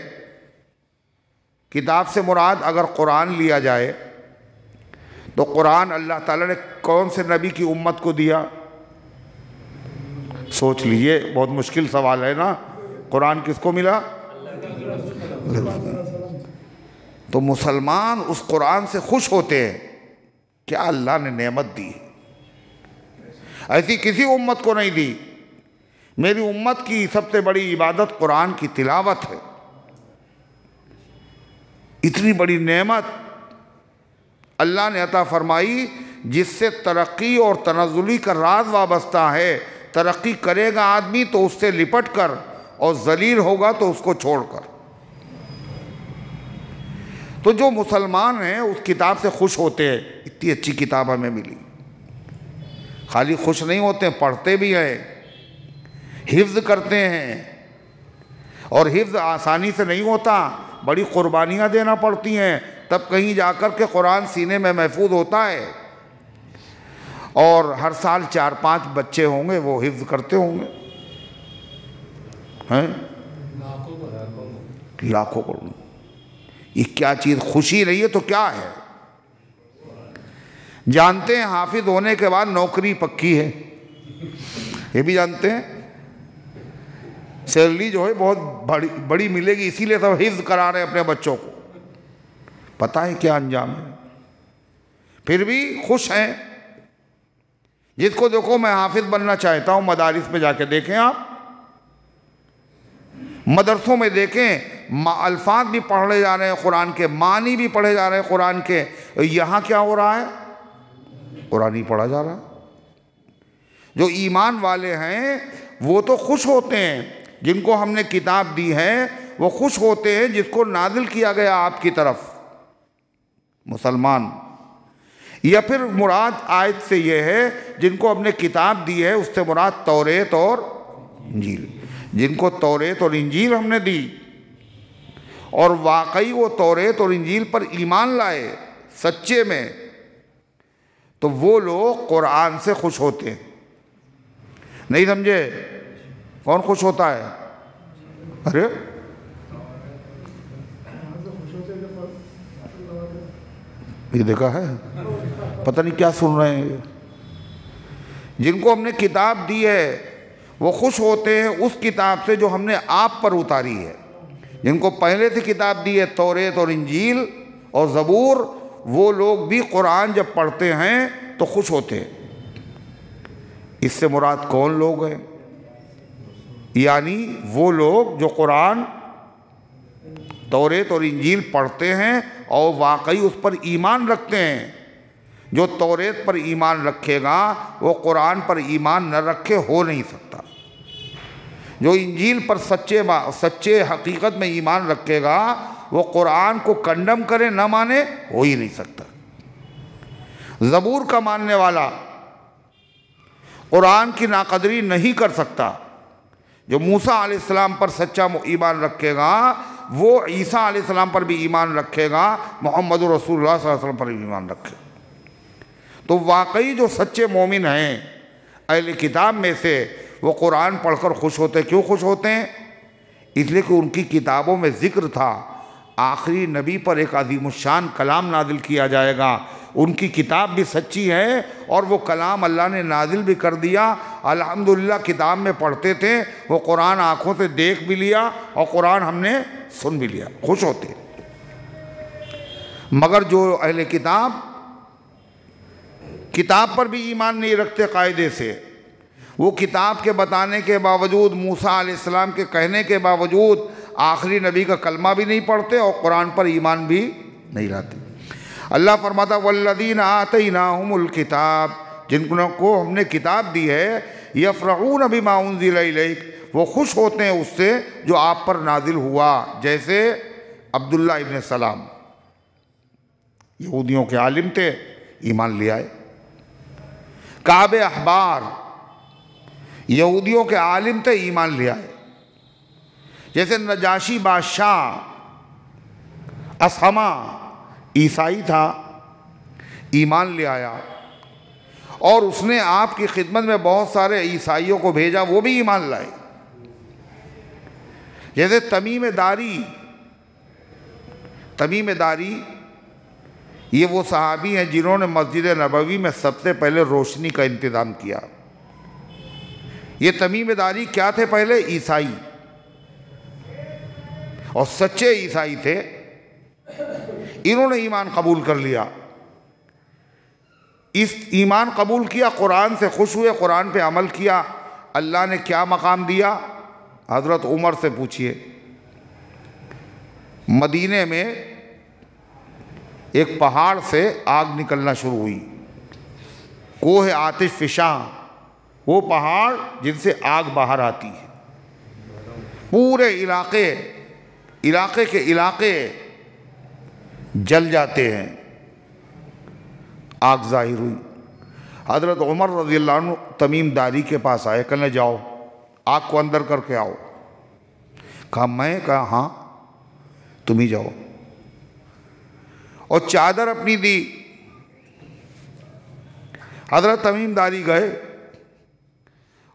کتاب سے مراد اگر قرآن لیا جائے تو قرآن اللہ تعالیٰ نے کون سے نبی کی امت کو دیا؟ سوچ لیجئے، بہت مشکل سوال ہے نا۔ قرآن کس کو ملا؟ تو مسلمان اس قرآن سے خوش ہوتے ہیں، کیا اللہ نے نعمت دی، ایسی کسی امت کو نہیں دی۔ میری امت کی سب سے بڑی عبادت قرآن کی تلاوت ہے۔ اتنی بڑی نعمت اللہ نے عطا فرمائی جس سے ترقی اور تنزلی کا راز وابستہ ہے۔ ترقی کرے گا آدمی تو اس سے لپٹ کر، اور ذلیل ہوگا تو اس کو چھوڑ کر۔ تو جو مسلمان ہیں اس کتاب سے خوش ہوتے ہیں، اتنی اچھی کتاب ہمیں ملی۔ خالی خوش نہیں ہوتے، پڑھتے بھی ہیں، حفظ کرتے ہیں، اور حفظ آسانی سے نہیں ہوتا، بڑی قربانیاں دینا پڑتی ہیں، تب کہیں جا کر کے قرآن سینے میں محفوظ ہوتا ہے۔ اور ہر سال 4-5 بچے ہوں گے وہ حفظ کرتے ہوں گے، لاکھوں کروڑوں۔ یہ کیا چیز، خوشی نہیں ہے تو کیا ہے؟ جانتے ہیں حافظ ہونے کے بعد نوکری پکی ہے، یہ بھی جانتے ہیں، سیلری جو ہے بہت بڑی ملے گی، اسی لیے سب حفظ کرا رہے ہیں اپنے بچوں کو، پتہ ہے کیا انجام ہے، پھر بھی خوش ہیں۔ جس کو دیکھو میں حافظ بننا چاہتا ہوں، مدارس میں جا کے دیکھیں، آپ مدرسوں میں دیکھیں، الفاظ بھی پڑھے جا رہے ہیں قرآن کے، معنی بھی پڑھے جا رہے ہیں قرآن کے، یہاں کیا ہو رہا ہے؟ قرآن ہی پڑھا جا رہا ہے۔ جو ایمان والے ہیں وہ تو خوش ہوتے ہیں، جن کو ہم نے کتاب دی ہے وہ خوش ہوتے ہیں جس کو نازل کیا گیا آپ کی طرف، مسلمان۔ یا پھر مراد آیت سے یہ ہے جن کو ہم نے کتاب دی ہے، اس سے مراد توریت اور انجیل، جن کو توریت اور انجیل ہم نے دی اور واقعی وہ توریت اور انجیل پر ایمان لائے سچے میں، تو وہ لوگ قرآن سے خوش ہوتے ہیں۔ نہیں سمجھے؟ کون خوش ہوتا ہے؟ ارے یہ دیکھا ہے، پتہ نہیں کیا سن رہے ہیں۔ جن کو ہم نے کتاب دی ہے وہ خوش ہوتے ہیں اس کتاب سے جو ہم نے آپ پر اتاری ہے۔ جن کو پہلے سے کتاب دی ہے توریت اور انجیل اور زبور، وہ لوگ بھی قرآن جب پڑھتے ہیں تو خوش ہوتے ہیں۔ اس سے مراد کون لوگ ہیں؟ یعنی وہ لوگ جو قرآن توریت اور انجیل پڑھتے ہیں اور واقعی اس پر ایمان رکھتے ہیں۔ جو توریت پر ایمان رکھے گا وہ قرآن پر ایمان نہ رکھے ہو نہیں سکتا۔ جو انجیل پر سچے حقیقت میں ایمان رکھے گا وہ قرآن کو کنڈم کرے نہ مانے ہو ہی نہیں سکتا۔ زبور کا ماننے والا قرآن کی ناقدری نہیں کر سکتا۔ جو موسیٰ علیہ السلام پر سچا ایمان رکھے گا وہ عیسیٰ علیہ السلام پر بھی ایمان رکھے گا، محمد رسول اللہ صلی اللہ علیہ وسلم پر بھی ایمان رکھے گا۔ تو واقعی جو سچے مومن ہیں اہل کتاب میں سے، وہ قرآن پڑھ کر خوش ہوتے ہیں۔ کیوں خوش ہوتے ہیں؟ اس لیے کہ ان کی کتابوں میں ذکر تھا آخری نبی پر ایک عظیم الشان کلام نازل کیا جائے گا۔ ان کی کتاب بھی سچی ہے اور وہ کلام اللہ نے نازل بھی کر دیا۔ الحمدللہ کتاب میں پڑھتے تھے، وہ قرآن آنکھوں سے دیکھ بھی لیا اور قرآن ہم نے سن بھی لیا، خوش ہوتے۔ مگر جو اہل کتاب پر بھی ایمان نہیں رکھتے قاعدے سے، وہ کتاب کے بتانے کے باوجود، موسیٰ علیہ السلام کے کہنے کے باوجود آخری نبی کا کلمہ بھی نہیں پڑھتے اور قرآن پر ایمان بھی نہیں لاتے۔ اللہ فرماتا والذین آتیناہم الکتاب، جن کو ہم نے کتاب دی ہے، یفرحون بما انزل الیک، وہ خوش ہوتے ہیں اس سے جو آپ پر نازل ہوا۔ جیسے عبداللہ ابن سلام یہودیوں کے عالم تھے، ایمان لے آئے۔ کعب احبار یہودیوں کے عالم تھے، ایمان لے آئے۔ جیسے نجاشی بادشاہ اسہمہ عیسائی تھا، ایمان لے آیا، اور اس نے آپ کی خدمت میں بہت سارے عیسائیوں کو بھیجا، وہ بھی ایمان لائے۔ جیسے تمیم داری یہ وہ صحابی ہیں جنہوں نے مسجد نبوی میں سب سے پہلے روشنی کا انتظام کیا۔ یہ تمیم داری کیا تھے؟ پہلے عیسائی، اور سچے عیسائی تھے۔ انہوں نے ایمان قبول کر لیا۔ اس ایمان قبول کیا، قرآن سے خوش ہوئے، قرآن پہ عمل کیا۔ اللہ نے کیا مقام دیا؟ حضرت عمر سے پوچھئے۔ مدینے میں ایک پہاڑ سے آگ نکلنا شروع ہوئی، کوہ آتش فشاں، وہ پہاڑ جن سے آگ باہر آتی ہے۔ پورے علاقے کے علاقے جل جاتے ہیں، آگ ظاہر ہوئی۔ حضرت عمر رضی اللہ عنہ تمیم داری کے پاس آئے، کہنے جاؤ آگ کو اندر کر کے آؤ۔ کہا ہاں تم ہی جاؤ، اور چادر اپنی دی۔ حضرت تمیم داری گئے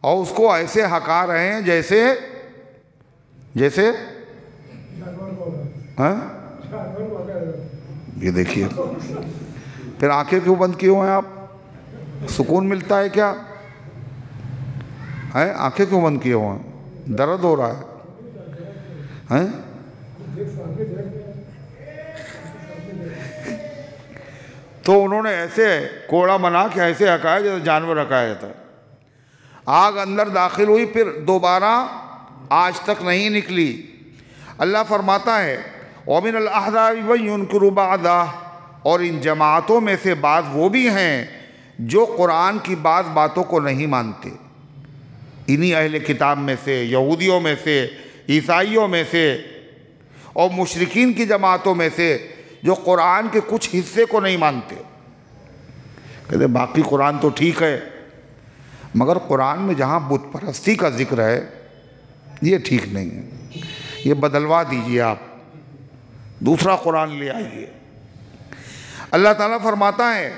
اور اس کو ایسے ہکا رہے ہیں جیسے یہ دیکھیے، پھر آنکھیں کیوں بند کیے ہوئے ہیں آپ؟ سکون ملتا ہے کیا؟ آنکھیں کیوں بند کیے ہوئے ہیں؟ درد ہو رہا ہے؟ تو انہوں نے ایسے کوڑا بنا کے ایسے ہکایا جیسے جانور ہکایا جاتا ہے. آگ اندر داخل ہوئی پھر دوبارہ آج تک نہیں نکلی. اللہ فرماتا ہے وَمِنَ الْأَحْزَابِ مَن يُنْكِرُ بَعْضَهُ، اور ان جماعتوں میں سے بعض وہ بھی ہیں جو قرآن کی بعض باتوں کو نہیں مانتے. انہی اہل کتاب میں سے، یہودیوں میں سے، عیسائیوں میں سے اور مشرکین کی جماعتوں میں سے جو قرآن کے کچھ حصے کو نہیں مانتے. کہتے باقی قرآن تو ٹھیک ہے مگر قرآن میں جہاں بت پرستی کا ذکر ہے یہ ٹھیک نہیں ہے، یہ بدلوا دیجئے، آپ دوسرا قرآن لے آئیے. اللہ تعالیٰ فرماتا ہے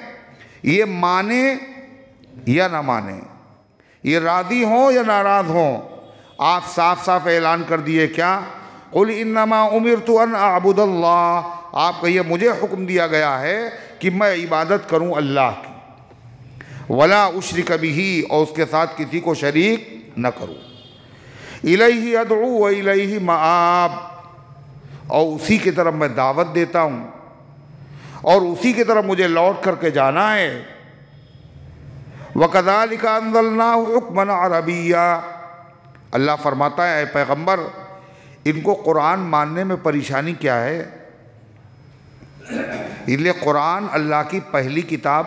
یہ مانے یا نہ مانے، یہ راضی ہوں یا ناراض ہوں، آپ صاف صاف اعلان کر دیے کیا؟ قُلْ إِنَّمَا أُمِرْتُ أَنْ أَعْبُدَ اللَّهَ، آپ کہیے مجھے حکم دیا گیا ہے کہ میں عبادت کروں اللہ کی، وَلَا أُشْرِكَ بِهِ، اور اس کے ساتھ کسی کو شریک نہ کروں، إِلَيْهِ أَدْعُو وَإِلَيْهِ مَآبِ، اور اسی کی طرف میں دعوت دیتا ہوں اور اسی کی طرف مجھے لوٹ کر کے جانا ہے. وَكَذَلِكَ أَنزَلْنَاهُ حُكْمًا عَرَبِيًّا، اللہ فرماتا ہے اے پیغمبر ان کو قرآن ماننے میں پریشانی کیا ہے؟ اس لیے قرآن اللہ کی پہلی کتاب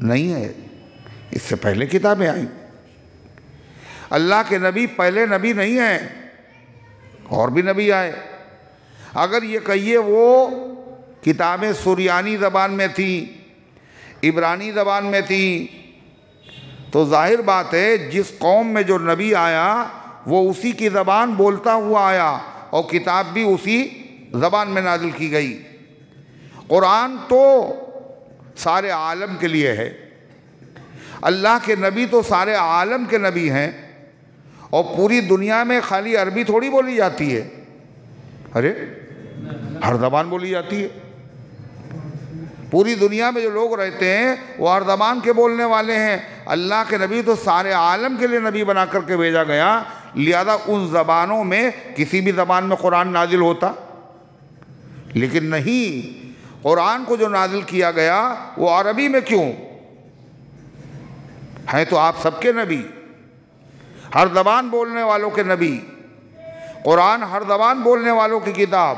نہیں ہے، اس سے پہلے کتابیں آئیں. اللہ کے نبی پہلے نبی نہیں ہیں، اور بھی نبی آئے. اگر یہ کہیے وہ کتابیں سریانی زبان میں تھیں، عبرانی زبان میں تھیں، تو ظاہر بات ہے جس قوم میں جو نبی آیا وہ اسی کی زبان بولتا ہوا آیا اور کتاب بھی اسی زبان میں نازل کی گئی. قرآن تو سارے عالم کے لیے ہے، اللہ کے نبی تو سارے عالم کے نبی ہیں، اور پوری دنیا میں خالی عربی تھوڑی بولی جاتی ہے، ارے ہر زبان بولی جاتی ہے. پوری دنیا میں جو لوگ رہتے ہیں وہ ہر زبان کے بولنے والے ہیں. اللہ کے نبی تو سارے عالم کے لیے نبی بنا کر کے بھیجا گیا، لہذا ان زبانوں میں کسی بھی زبان میں قرآن نازل ہوتا، لیکن نہیں، قرآن کو جو نازل کیا گیا وہ عربی میں کیوں؟ ہیں تو آپ سب کے نبی، ہر زبان بولنے والوں کے نبی، قرآن ہر زبان بولنے والوں کی کتاب،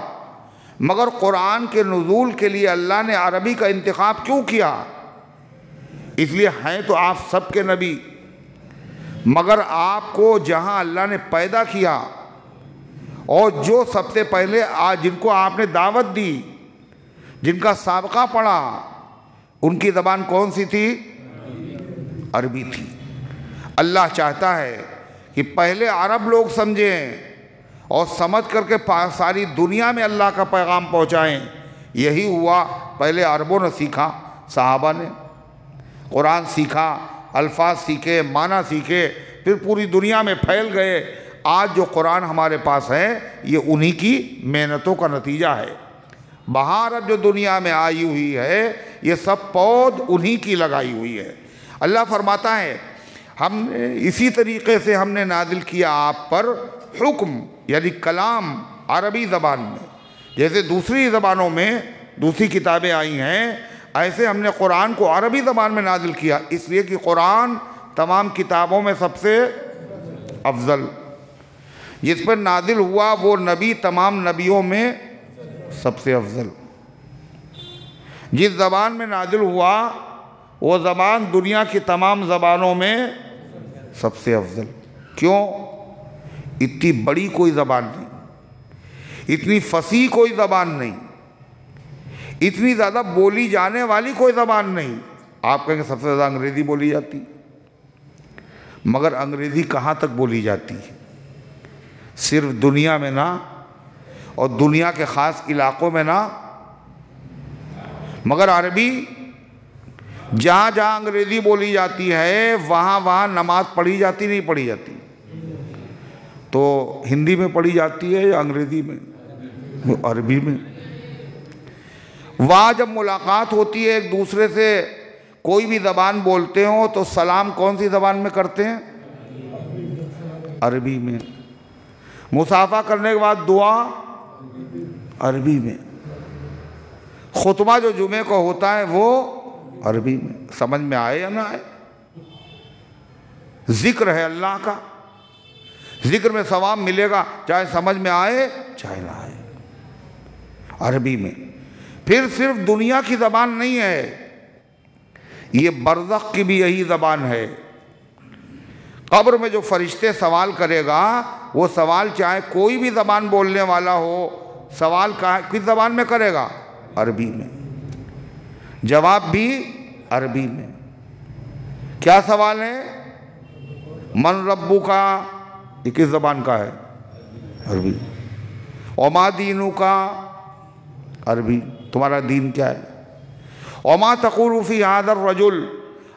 مگر قرآن کے نزول کے لیے اللہ نے عربی کا انتخاب کیوں کیا؟ اس لیے ہیں تو آپ سب کے نبی، مگر آپ کو جہاں اللہ نے پیدا کیا اور جو سب سے پہلے جن کو آپ نے دعوت دی، جن کا سابقہ پڑھا، ان کی زبان کون سی تھی؟ عربی تھی. اللہ چاہتا ہے کہ پہلے عرب لوگ سمجھیں اور سمجھ کر کے ساری دنیا میں اللہ کا پیغام پہنچائیں. یہی ہوا، پہلے عربوں نے سیکھا، صحابہ نے قرآن سیکھا، الفاظ سیکھے، معنی سیکھے، پھر پوری دنیا میں پھیل گئے. آج جو قرآن ہمارے پاس ہے یہ انہی کی محنتوں کا نتیجہ ہے. بہار جو دنیا میں آئی ہوئی ہے یہ سب پود انہی کی لگائی ہوئی ہے. اللہ فرماتا ہے ہم نے اسی طریقے سے ہم نے نازل کیا آپ پر حکم، یعنی کلام عربی زبان میں. جیسے دوسری زبانوں میں دوسری کتابیں آئی ہیں، ایسے ہم نے قرآن کو عربی زبان میں نازل کیا، اس لیے کہ قرآن تمام کتابوں میں سب سے افضل، جس پر نازل ہوا وہ نبی تمام نبیوں میں سب سے افضل. جس زبان میں نازل ہوا وہ زبان دنیا کی تمام زبانوں میں سب سے افضل. کیوں؟ اتنی بڑی کوئی زبان نہیں، اتنی فصیح کوئی زبان نہیں، اتنی زیادہ بولی جانے والی کوئی زبان نہیں. آپ کہیں گے سب سے زیادہ انگریزی بولی جاتی، مگر انگریزی کہاں تک بولی جاتی ہے؟ صرف دنیا میں نہ، اور دنیا کے خاص علاقوں میں نہ، مگر عربی جہاں جہاں انگریزی بولی جاتی ہے وہاں وہاں نماز پڑھی جاتی نہیں پڑھی جاتی. تو ہندی میں پڑھی جاتی ہے یا انگریزی میں؟ عربی میں. وہاں جب ملاقات ہوتی ہے ایک دوسرے سے، کوئی بھی زبان بولتے ہوں تو سلام کون سی زبان میں کرتے ہیں؟ عربی میں. مصافحہ کرنے کے بعد دعا عربی میں. خطبہ جو جمعے کو ہوتا ہے وہ عربی میں، سمجھ میں آئے یا نہ آئے۔ ذکر ہے اللہ کا، ذکر میں ثواب ملے گا چاہے سمجھ میں آئے چاہے نہ آئے، عربی میں۔ پھر صرف دنیا کی زبان نہیں ہے، یہ برزخ کی بھی یہی زبان ہے۔ قبر میں جو فرشتے سوال کرے گا وہ سوال چاہے کوئی بھی زبان بولنے والا ہو، سوال کس زبان میں کرے گا؟ عربی میں، جواب بھی عربی میں۔ کیا سوال ہے؟ من ربک، یہ کس زبان کا ہے؟ عربی۔ وما دینک، عربی، تمہارا دین کیا ہے؟ وما تقول فی ھذا الرجل،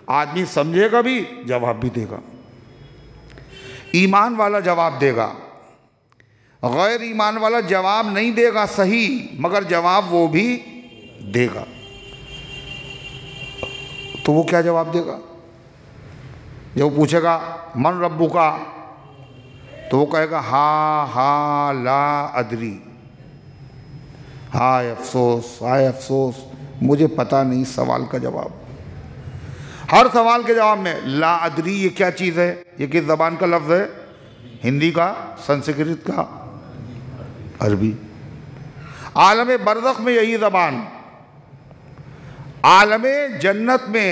آدمی سمجھے گا بھی جواب بھی دے گا، ایمان والا جواب دے گا، غیر ایمان والا جواب نہیں دے گا صحیح، مگر جواب وہ بھی دے گا۔ تو وہ کیا جواب دے گا؟ جب وہ پوچھے گا من ربک، تو وہ کہے گا ہاں لا ادری، ہائے افسوس، ہائے افسوس، مجھے پتہ نہیں سوال کا جواب۔ ہر سوال کے جواب میں لا ادری، یہ کیا چیز ہے؟ یہ کس زبان کا لفظ ہے؟ ہندی کا، سنسکرت کا، عربی۔ عالم برزخ میں یہی زبان، عالم جنت میں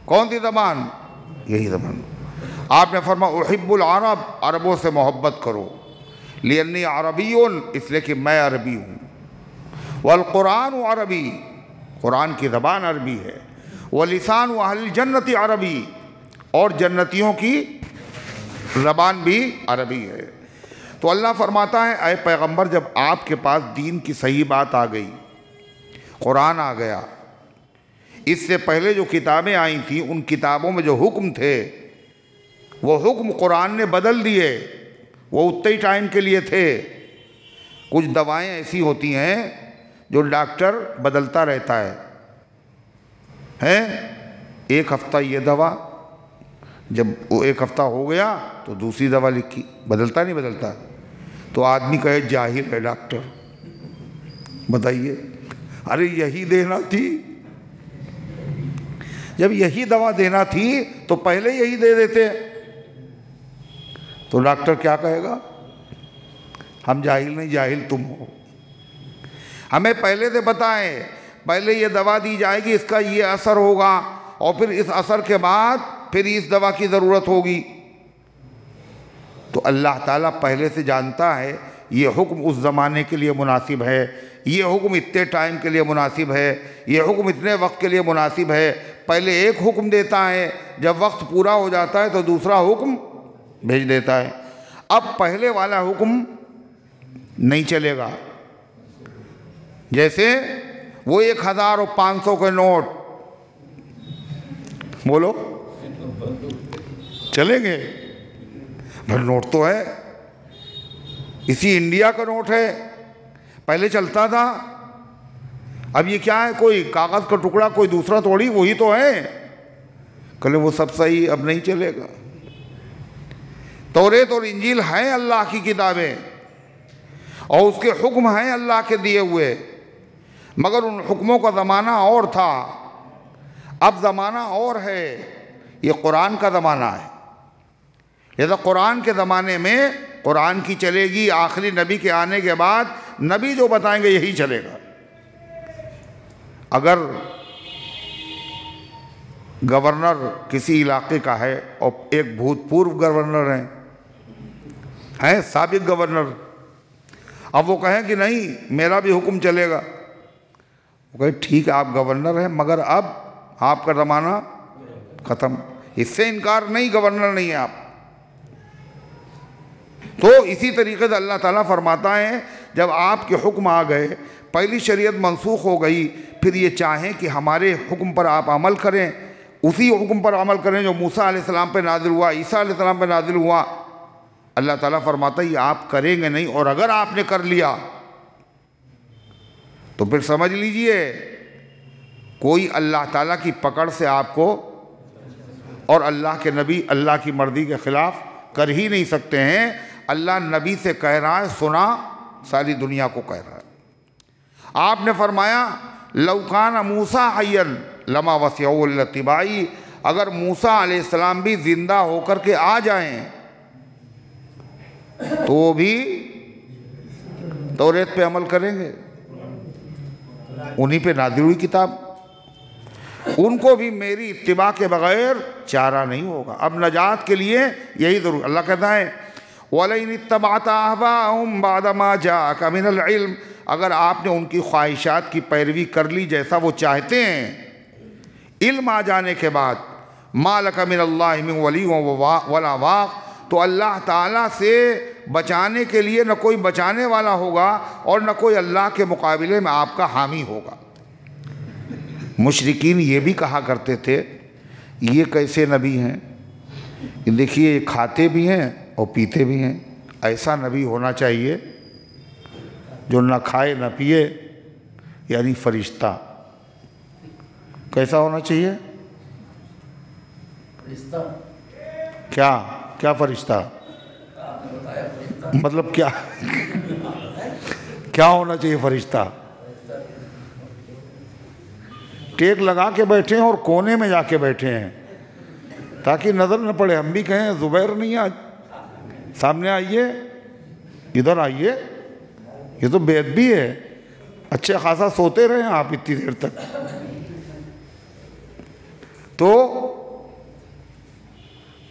کون سی زبان؟ یہی زبان۔ آپ نے فرمایا احب العرب، عربوں سے محبت کرو، لأنی عربی، اس لیے کہ میں عربی ہوں، والقرآن عربی، قرآن کی زبان عربی ہے، ولسان اہل الجنت عربی، اور جنتیوں کی زبان بھی عربی ہے۔ تو اللہ فرماتا ہے اے پیغمبر، جب آپ کے پاس دین کی صحیح بات آ گئی، قرآن آ گیا، اس سے پہلے جو کتابیں آئی تھیں ان کتابوں میں جو حکم تھے وہ حکم قرآن نے بدل دیے، وہ اتنے ہی ٹائم کے لیے تھے۔ کچھ دوائیں ایسی ہوتی ہیں جو ڈاکٹر بدلتا رہتا ہے، ایک ہفتہ یہ دوا، جب وہ ایک ہفتہ ہو گیا تو دوسری دوا لکھی، بدلتا نہیں بدلتا۔ تو آدمی کہے جاہل ہے ڈاکٹر، بتائیے، ارے یہی دینا تھی، جب یہی دوا دینا تھی تو پہلے یہی دے دیتے۔ تو ڈاکٹر کیا کہے گا؟ ہم جاہل نہیں، جاہل تم ہو، ہمیں پہلے سے بتائیں، پہلے یہ دوا دی جائے گی، اس کا یہ اثر ہوگا، اور پھر اس اثر کے بعد پھر اس دوا کی ضرورت ہوگی۔ تو اللہ تعالیٰ پہلے سے جانتا ہے یہ حکم اس زمانے کے لیے مناسب ہے، یہ حکم اتنے ٹائم کے لیے مناسب ہے، یہ حکم اتنے وقت کے لیے مناسب ہے۔ پہلے ایک حکم دیتا ہے، جب وقت پورا ہو جاتا ہے تو دوسرا حکم بھیج دیتا ہے۔ اب پہلے والا حکم نہیں چلے گا، جیسے وہ 1000 اور 500 کے نوٹ، بولو چلیں گے؟ بھائی نوٹ تو ہے، اسی انڈیا کا نوٹ ہے، پہلے چلتا تھا، اب یہ کیا ہے؟ کوئی کاغذ کا ٹکڑا، کوئی دوسرا توڑی، وہی تو ہے، کہلے وہ سب صحیح، اب نہیں چلے گا۔ توریت اور انجیل ہیں اللہ کی کتابیں، اور اس کے حکم ہیں اللہ کے دیے ہوئے، مگر ان حکموں کا زمانہ اور تھا، اب زمانہ اور ہے، یہ قرآن کا زمانہ ہے۔ لہذا قرآن کے زمانے میں قرآن کی چلے گی، آخری نبی کے آنے کے بعد نبی جو بتائیں گے یہی چلے گا۔ اگر گورنر کسی علاقے کا ہے اور ایک بھوتپورو گورنر ہیں سابق گورنر، اب وہ کہیں کہ نہیں میرا بھی حکم چلے گا، وہ کہیں ٹھیک ہے آپ گورنر ہیں، مگر اب آپ کا زمانہ ختم، اس سے انکار نہیں، گورنر نہیں ہے آپ۔ تو اسی طریقے سے اللہ تعالیٰ فرماتا ہے جب آپ کے حکم آ گئے، پہلی شریعت منسوخ ہو گئی، پھر یہ چاہیں کہ ہمارے حکم پر آپ عمل کریں، اسی حکم پر عمل کریں جو موسیٰ علیہ السلام پہ نازل ہوا، عیسیٰ علیہ السلام پہ نازل ہوا، اللہ تعالیٰ فرماتا ہے یہ آپ کریں گے نہیں، اور اگر آپ نے کر لیا تو پھر سمجھ لیجئے کوئی اللہ تعالیٰ کی پکڑ سے آپ کو اور اللہ کے نبی اللہ کی مرضی کے خلاف کر ہی نہیں سکتے ہیں۔ اللہ نبی سے کہہ رہا ہے، سنا، ساری دنیا کو کہہ رہا ہے۔ آپ نے فرمایا لو کان موسیٰ حیا لما وسعہ الا اتباعی، اگر موسیٰ علیہ السلام بھی زندہ ہو کر کے آ جائیں تو وہ بھی توریت پہ عمل کریں گے، انہی پہ نازل ہوئی کتاب، ان کو بھی میری اتباع کے بغیر چارہ نہیں ہوگا۔ اب نجات کے لیے یہی ضرور، اللہ کہتا ہے وَلَئِنِ اتَّبَعْتَ أَهْوَاءَهُمْ بَعْدَ مَا جَاءَكَ مِنَ الْعِلْمِ، اگر آپ نے ان کی خواہشات کی پیروی کر لی جیسا وہ چاہتے ہیں، علم آ جانے کے بعد، مَا لَكَ مِنَ اللَّهِ مِنْ وَلِيٍّ وَلَا وَاقٍ، تو اللہ تعالیٰ سے بچانے کے لیے نہ کوئی بچانے والا ہوگا اور نہ کوئی اللہ کے مقابلے میں آپ کا حامی ہوگا۔ مشرکین یہ بھی کہا کرتے تھے یہ کیسے نبی ہیں، دیکھیے یہ کھاتے بھی ہیں اور پیتے بھی ہیں، ایسا نبی ہونا چاہیے جو نہ کھائے نہ پیے، یعنی فرشتہ۔ کیسا ہونا چاہیے؟ فرشتہ کیا فرشتہ مطلب کیا ہونا چاہیے فرشتہ؟ ٹیک لگا کے بیٹھے ہیں اور کونے میں جا کے بیٹھے ہیں تاکہ نظر نہ پڑے، ہم بھی کہیں زبیر نہیں آج سامنے آئیے، ادھر آئیے، یہ تو بے ادبی ہے، اچھے خاصا سوتے رہے ہیں آپ اتنی دیر تک۔ تو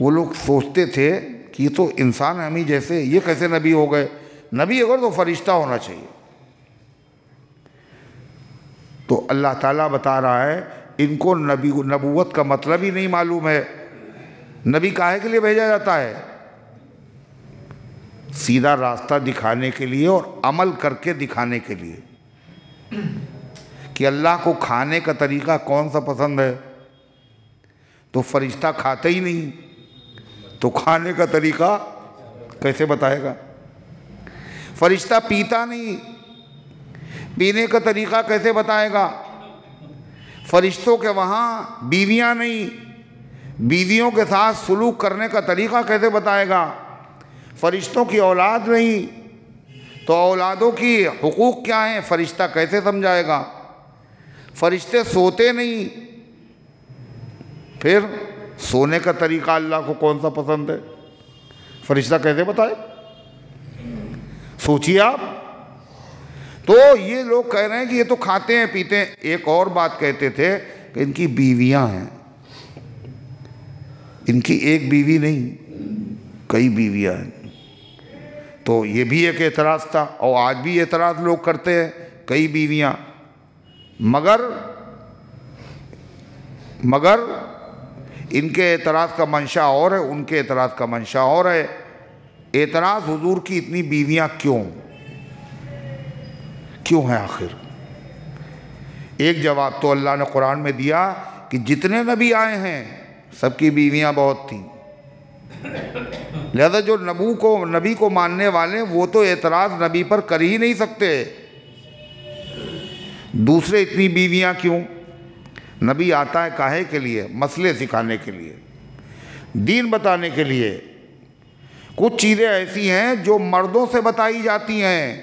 وہ لوگ سوچتے تھے کہ یہ تو انسان ہم ہی جیسے، یہ کیسے نبی ہو گئے؟ نبی اگر تو فرشتہ ہونا چاہیے۔ تو اللہ تعالیٰ بتا رہا ہے ان کو نبوت کا مطلب ہی نہیں معلوم ہے۔ نبی کاہے کے لیے بھیجا جاتا ہے؟ سیدھا راستہ دکھانے کے لیے اور عمل کر کے دکھانے کے لیے کہ اللہ کو کھانے کا طریقہ کون سا پسند ہے، تو فرشتہ کھاتے ہی نہیں تو کھانے کا طریقہ کیسے بتائے گا؟ فرشتہ پیتا نہیں، پینے کا طریقہ کیسے بتائے گا؟ فرشتوں کے وہاں بیویاں نہیں، بیویوں کے ساتھ سلوک کرنے کا طریقہ کیسے بتائے گا؟ فرشتوں کی اولاد نہیں تو اولادوں کی حقوق کیا ہیں فرشتہ کیسے سمجھائے گا؟ فرشتے سوتے نہیں، پھر سونے کا طریقہ اللہ کو کون سا پسند ہے فرشتہ کیسے بتائے؟ سوچیے آپ۔ تو یہ لوگ کہہ رہے ہیں کہ یہ تو کھاتے ہیں پیتے ہیں۔ ایک اور بات کہتے تھے کہ ان کی بیویاں ہیں، ان کی ایک بیوی نہیں کئی بیویاں ہیں۔ تو یہ بھی ایک اعتراض تھا، اور آج بھی اعتراض لوگ کرتے ہیں کئی بیویاں، مگر ان کے اعتراض کا منشا اور ہے، ان کے اعتراض کا منشا اور ہے۔ اعتراض حضور کی اتنی بیویاں کیوں ہیں آخر؟ ایک جواب تو اللہ نے قرآن میں دیا کہ جتنے نبی آئے ہیں سب کی بیویاں بہت تھیں، لہذا جو نبی کو ماننے والے وہ تو اعتراض نبی پر کر ہی نہیں سکتے، دوسرے اتنی بیویاں کیوں؟ نبی آتا ہے کاہے کے لیے؟ مسئلے سکھانے کے لیے، دین بتانے کے لیے۔ کچھ چیزیں ایسی ہیں جو مردوں سے بتائی جاتی ہیں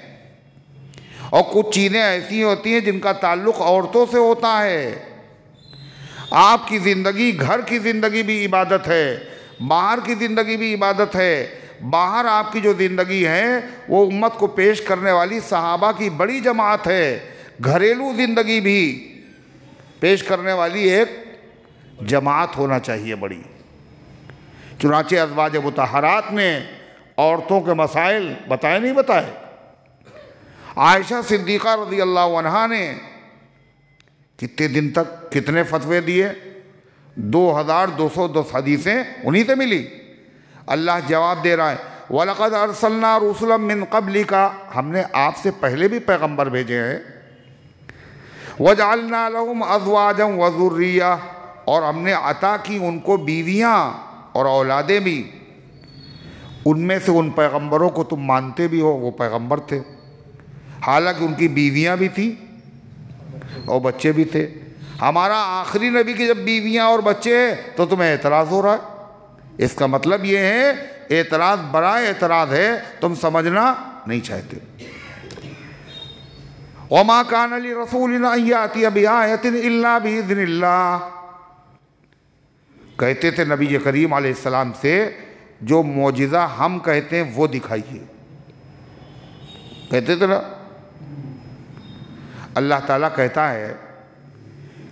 اور کچھ چیزیں ایسی ہوتی ہیں جن کا تعلق عورتوں سے ہوتا ہے۔ آپ کی زندگی، گھر کی زندگی بھی عبادت ہے، باہر کی زندگی بھی عبادت ہے۔ باہر آپ کی جو زندگی ہے وہ امت کو پیش کرنے والی صحابہ کی بڑی جماعت ہے، گھریلو زندگی بھی پیش کرنے والی ایک جماعت ہونا چاہیے بڑی۔ چنانچہ ازواج مطہرات نے عورتوں کے مسائل بتائے نہیں بتائے؟ عائشہ صدیقہ رضی اللہ عنہا نے کتنے دن تک کتنے فتوے دیے؟ 2210 حدیثیں انہی سے ملی۔ اللہ جواب دے رہا ہے وَلَقَدْ أَرْسَلْنَا رُسُلًا مِّن قَبْلِكَ، ہم نے آپ سے پہلے بھی پیغمبر بھیجے ہیں۔ وَجَعَلْنَا لَهُمْ أَزْوَاجًا وَذُرِّيَّةً، اور ہم نے عطا کی ان کو بیویاں اور اولادیں بھی۔ ان میں سے ان پیغمبروں کو تم مانتے بھی ہو وہ پیغمبر تھے، حالانکہ ان کی بیویاں بھی تھیں اور بچے بھی تھے۔ ہمارا آخری نبی کی جب بیویاں اور بچے ہیں تو تمہیں اعتراض ہو رہا ہے؟ اس کا مطلب یہ ہے اعتراض برائے اعتراض ہے، تم سمجھنا نہیں چاہتے۔ وَمَا كَانَ لِرَسُولٍ أَن يَأْتِيَ بِآيَةٍ إِلَّا بِإِذْنِ اللَّهِ، کہتے تھے نبی کریم علیہ السلام سے جو معجزہ ہم کہتے ہیں وہ دکھائیے، کہتے تھے نا۔ اللہ تعالیٰ کہتا ہے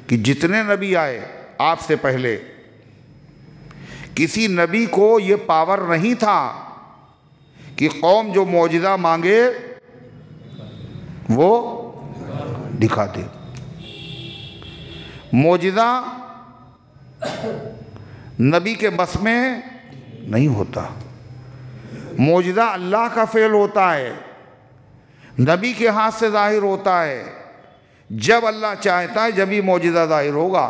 کہ جتنے نبی آئے آپ سے پہلے کسی نبی کو یہ پاور نہیں تھا کہ قوم جو معجزہ مانگے وہ دکھا دے۔ معجزہ نبی کے بس میں نہیں ہوتا، معجزہ اللہ کا فعل ہوتا ہے، نبی کے ہاتھ سے ظاہر ہوتا ہے۔ جب اللہ چاہتا ہے جبھی معجزہ ظاہر ہوگا،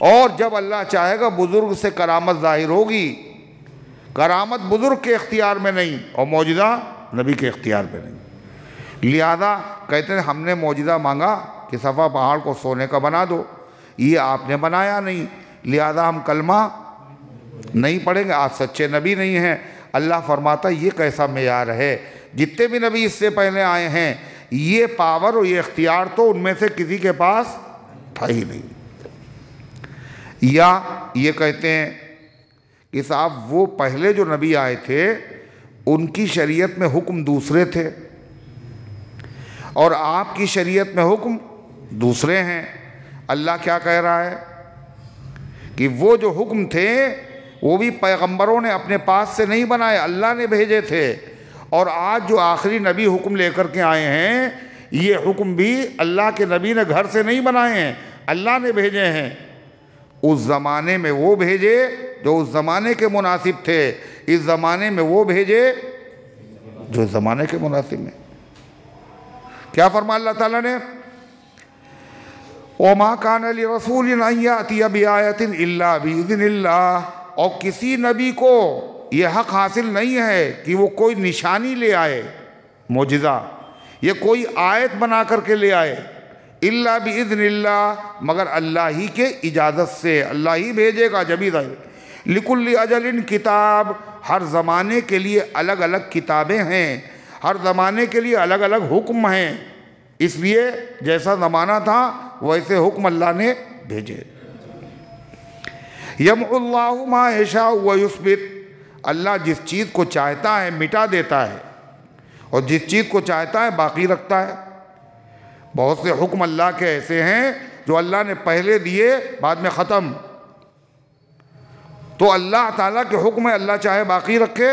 اور جب اللہ چاہے گا بزرگ سے کرامت ظاہر ہوگی۔ کرامت بزرگ کے اختیار میں نہیں اور معجزہ نبی کے اختیار میں نہیں۔ لہذا کہتے ہیں ہم نے معجزہ مانگا کہ صفا پہاڑ کو سونے کا بنا دو، یہ آپ نے بنایا نہیں، لہذا ہم کلمہ نہیں پڑھیں گے، آپ سچے نبی نہیں ہیں۔ اللہ فرماتا ہے یہ کیسا معیار ہے، جتنے بھی نبی اس سے پہلے آئے ہیں یہ پاور اور یہ اختیار تو ان میں سے کسی کے پاس تھا ہی نہیں۔ یا یہ کہتے ہیں کہ صاحب وہ پہلے جو نبی آئے تھے ان کی شریعت میں حکم دوسرے تھے اور آپ کی شریعت میں حکم دوسرے ہیں۔ اللہ کیا کہہ رہا ہے کہ وہ جو حکم تھے وہ بھی پیغمبروں نے اپنے پاس سے نہیں بنائے، اللہ نے بھیجے تھے، اور آج جو آخری نبی حکم لے کر کے آئے ہیں یہ حکم بھی اللہ کے نبی نے گھر سے نہیں بنائے ہیں، اللہ نے بھیجے ہیں۔ اس زمانے میں وہ بھیجے جو اس زمانے کے مناسب تھے، اس زمانے میں وہ بھیجے جو اس زمانے کے مناسب میں۔ کیا فرمایا اللہ تعالیٰ نے؟ وَمَا كَانَ لِرَسُولٍ أَن يَأْتِيَ بِآيَةٍ إِلَّا بِإِذْنِ اللَّهِ، اور کسی نبی کو یہ حق حاصل نہیں ہے کہ وہ کوئی نشانی لے آئے، معجزہ، یہ کوئی آیت بنا کر کے لے آئے، الا باذن اللہ، مگر اللہ ہی کے اجازت سے، اللہ ہی بھیجے گا جبھی ظاہر۔ لکل اجل کتاب، ہر زمانے کے لیے الگ الگ کتابیں ہیں، ہر زمانے کے لیے الگ الگ حکم ہیں، اس لیے جیسا زمانہ تھا ویسے حکم اللہ نے بھیجے۔ یمحو اللہ ما یشاء ویثبت، اللہ جس چیز کو چاہتا ہے مٹا دیتا ہے اور جس چیز کو چاہتا ہے باقی رکھتا ہے۔ بہت سے حکم اللہ کے ایسے ہیں جو اللہ نے پہلے دیے بعد میں ختم، تو اللہ تعالیٰ کے حکم ہے اللہ چاہے باقی رکھے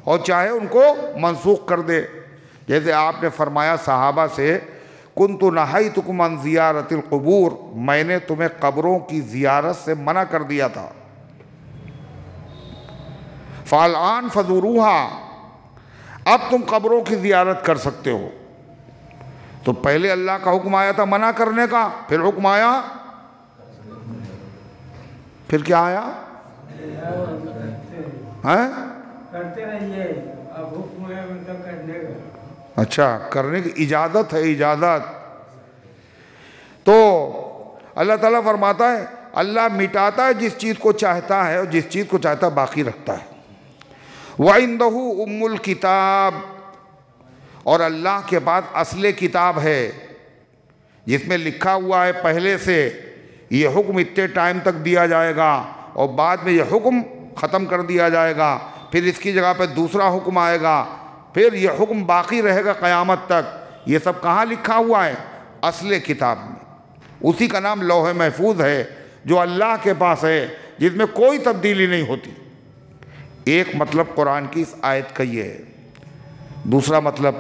اور چاہے ان کو منسوخ کر دے۔ جیسے آپ نے فرمایا صحابہ سے کنت نہیتکم عن زیارت القبور، میں نے تمہیں قبروں کی زیارت سے منع کر دیا تھا، فالآن فزوروہا، اب تم قبروں کی زیارت کر سکتے ہو۔ تو پہلے اللہ کا حکم آیا تھا منع کرنے کا، پھر حکم آیا، پھر کیا آیا؟ کرتے رہیے، اب حکم ہے ان کا کرنے کا۔ اچھا، کرنے کی اجازت ہے، اجازت۔ تو اللہ تعالیٰ فرماتا ہے اللہ مٹاتا ہے جس چیز کو چاہتا ہے اور جس چیز کو چاہتا ہے باقی رکھتا ہے۔ وَعِندَهُ أُمُّ الْكِتَابِ، اور اللہ کے بعد اصل کتاب ہے جس میں لکھا ہوا ہے پہلے سے یہ حکم اتنے ٹائم تک دیا جائے گا اور بعد میں یہ حکم ختم کر دیا جائے گا، پھر اس کی جگہ پہ دوسرا حکم آئے گا، پھر یہ حکم باقی رہے گا قیامت تک۔ یہ سب کہاں لکھا ہوا ہے؟ اصل کتاب میں، اسی کا نام لوح محفوظ ہے جو اللہ کے پاس ہے، جس میں کوئی تبدیلی نہیں ہوتی۔ ایک مطلب قرآن کی اس آیت کا یہ ہے۔ دوسرا مطلب،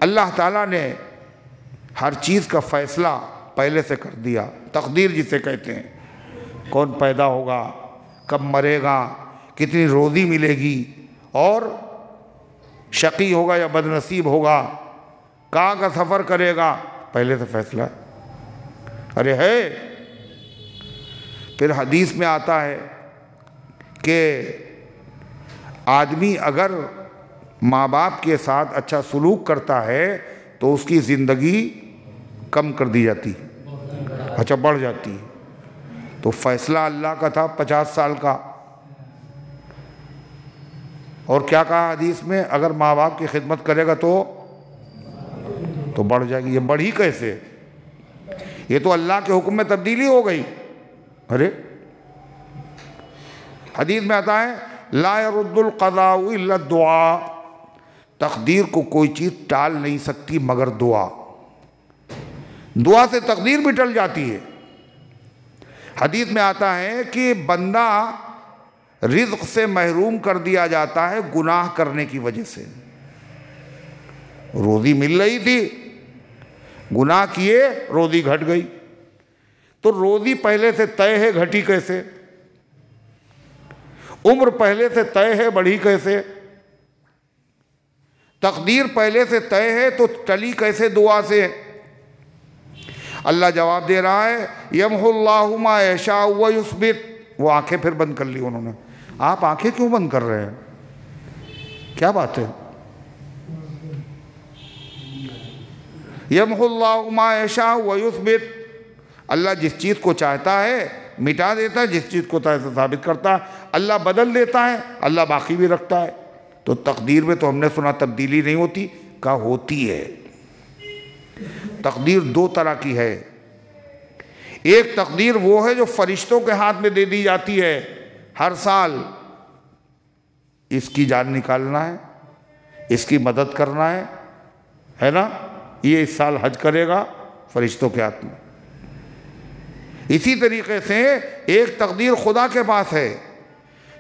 اللہ تعالیٰ نے ہر چیز کا فیصلہ پہلے سے کر دیا، تقدیر جسے کہتے ہیں، کون پیدا ہوگا، کب مرے گا، کتنی روزی ملے گی، اور شقی ہوگا یا بد نصیب ہوگا، کہاں کا سفر کرے گا، پہلے سے فیصلہ ہے۔ ارے ہے، پھر حدیث میں آتا ہے کہ آدمی اگر ماں باپ کے ساتھ اچھا سلوک کرتا ہے تو اس کی زندگی کم کر دی جاتی ہے، اچھا بڑھ جاتی ہے۔ تو فیصلہ اللہ کا تھا 50 سال کا، اور کیا کہا حدیث میں؟ اگر ماں باپ کی خدمت کرے گا تو بڑھ جائے گی۔ یہ بڑھی کیسے؟ یہ تو اللہ کے حکم میں تبدیلی ہو گئی۔ ارے حدیث میں آتا ہے لا يرد القضاء الا الدعاء، تقدیر کو کوئی چیز ٹال نہیں سکتی مگر دعا۔ دعا سے تقدیر بھی ٹل جاتی ہے۔ حدیث میں آتا ہے کہ بندہ رزق سے محروم کر دیا جاتا ہے گناہ کرنے کی وجہ سے۔ روزی مل رہی تھی، گناہ کیے، روزی گھٹ گئی۔ تو روزی پہلے سے طے ہے، گھٹی کیسے؟ عمر پہلے سے طے ہے، بڑھی کیسے؟ تقدیر پہلے سے طے ہے تو ٹلی کیسے دعا سے؟ اللہ جواب دے رہا ہے یمحو اللہ ما یشاء ویثبت۔ وہ آنکھیں پھر بند کر لی انہوں نے۔ آپ آنکھیں کیوں بند کر رہے ہیں؟ کیا بات ہے؟ یمحو اللہ ما یشاء ویثبت، اللہ جس چیز کو چاہتا ہے مٹا دیتا ہے، جس چیز کو چاہتا ہے ثابت کرتا ہے۔ اللہ بدل دیتا ہے، اللہ باقی بھی رکھتا ہے۔ تو تقدیر میں تو ہم نے سنا تبدیلی نہیں ہوتی، کہا ہوتی ہے۔ تقدیر دو طرح کی ہے۔ ایک تقدیر وہ ہے جو فرشتوں کے ہاتھ میں دے دی جاتی ہے، ہر سال اس کی جان نکالنا ہے، اس کی مدد کرنا ہے نا، یہ اس سال حج کرے گا، فرشتوں کے ہاتھ میں۔ اسی طریقے سے ایک تقدیر خدا کے پاس ہے،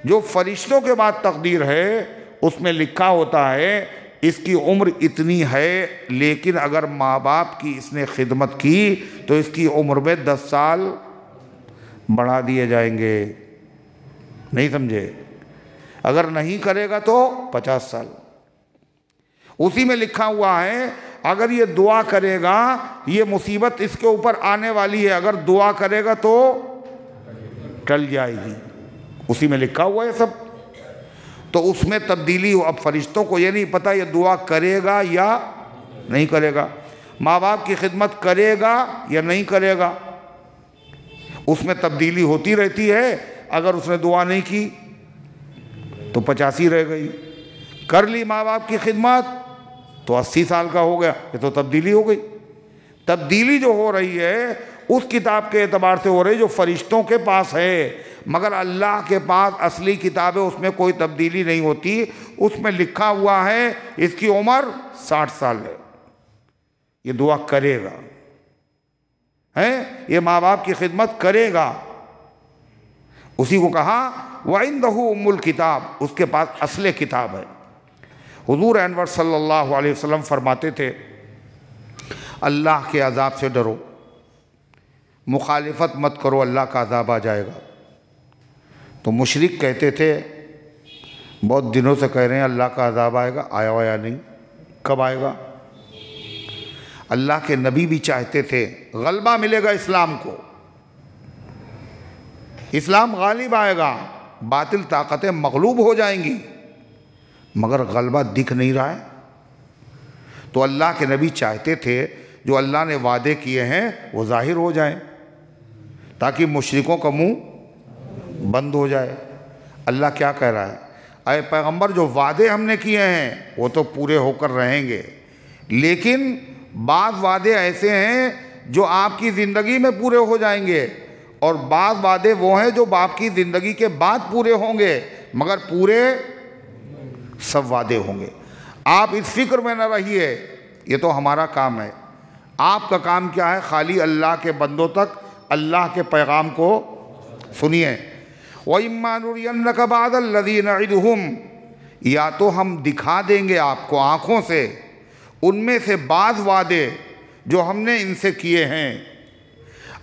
جو فرشتوں کے بعد تقدیر ہے، اس میں لکھا ہوتا ہے اس کی عمر اتنی ہے، لیکن اگر ماں باپ کی اس نے خدمت کی تو اس کی عمر میں 10 سال بڑھا دیے جائیں گے۔ نہیں سمجھے؟ اگر نہیں کرے گا تو 50 سال۔ اسی میں لکھا ہوا ہے اگر یہ دعا کرے گا یہ مصیبت اس کے اوپر آنے والی ہے، اگر دعا کرے گا تو ٹل جائے گی۔ اسی میں لکھا ہوا ہے سب۔ تو اس میں تبدیلی ہو۔ اب فرشتوں کو یہ نہیں پتا یہ دعا کرے گا یا نہیں کرے گا، ماں باپ کی خدمت کرے گا یا نہیں کرے گا، اس میں تبدیلی ہوتی رہتی ہے۔ اگر اس نے دعا نہیں کی تو 85 رہ گئی، کر لی ماں باپ کی خدمت تو 80 سال کا ہو گیا، یہ تو تبدیلی ہو گئی۔ تبدیلی جو ہو رہی ہے اس کتاب کے اعتبار سے ہو رہی ہے جو فرشتوں کے پاس ہے، مگر اللہ کے پاس اصلی کتاب ہے، اس میں کوئی تبدیلی نہیں ہوتی۔ اس میں لکھا ہوا ہے اس کی عمر 60 سال ہے، یہ دعا کرے گا، یہ ماں باپ کی خدمت کرے گا۔ اسی کو کہا وَعِنْدَهُ أُمُّ الْكِتَابِ، اس کے پاس اصل کتاب ہے۔ حضور انور صلی اللہ علیہ وسلم فرماتے تھے اللہ کے عذاب سے ڈرو، مخالفت مت کرو، اللہ کا عذاب آ جائے گا۔ تو مشرک کہتے تھے بہت دنوں سے کہہ رہے ہیں اللہ کا عذاب آئے گا، آیا ہوا یا نہیں، کب آئے گا؟ اللہ کے نبی بھی چاہتے تھے غلبہ ملے گا اسلام کو، اسلام غالب آئے گا، باطل طاقتیں مغلوب ہو جائیں گی، مگر غلبہ دکھ نہیں رہا ہے۔ تو اللہ کے نبی چاہتے تھے جو اللہ نے وعدے کیے ہیں وہ ظاہر ہو جائیں تاکہ مشرکوں کا منہ بند ہو جائے۔ اللہ کیا کہہ رہا ہے؟ اے پیغمبر جو وعدے ہم نے کیے ہیں وہ تو پورے ہو کر رہیں گے، لیکن بعض وعدے ایسے ہیں جو آپ کی زندگی میں پورے ہو جائیں گے، اور بعض وعدے وہ ہیں جو آپ کی زندگی کے بعد پورے ہوں گے، مگر پورے سب وعدے ہوں گے۔ آپ اس فکر میں نہ رہیے، یہ تو ہمارا کام ہے۔ آپ کا کام کیا ہے؟ خالی اللہ کے بندوں تک اللہ کے پیغام کو سنیے۔ وَإِمَّا نُرِيَنَّكَ بَعْضَ الَّذِي نَعِدُهُمْ، یا تو ہم دکھا دیں گے آپ کو آنکھوں سے ان میں سے بعض وعدے جو ہم نے ان سے کیے ہیں،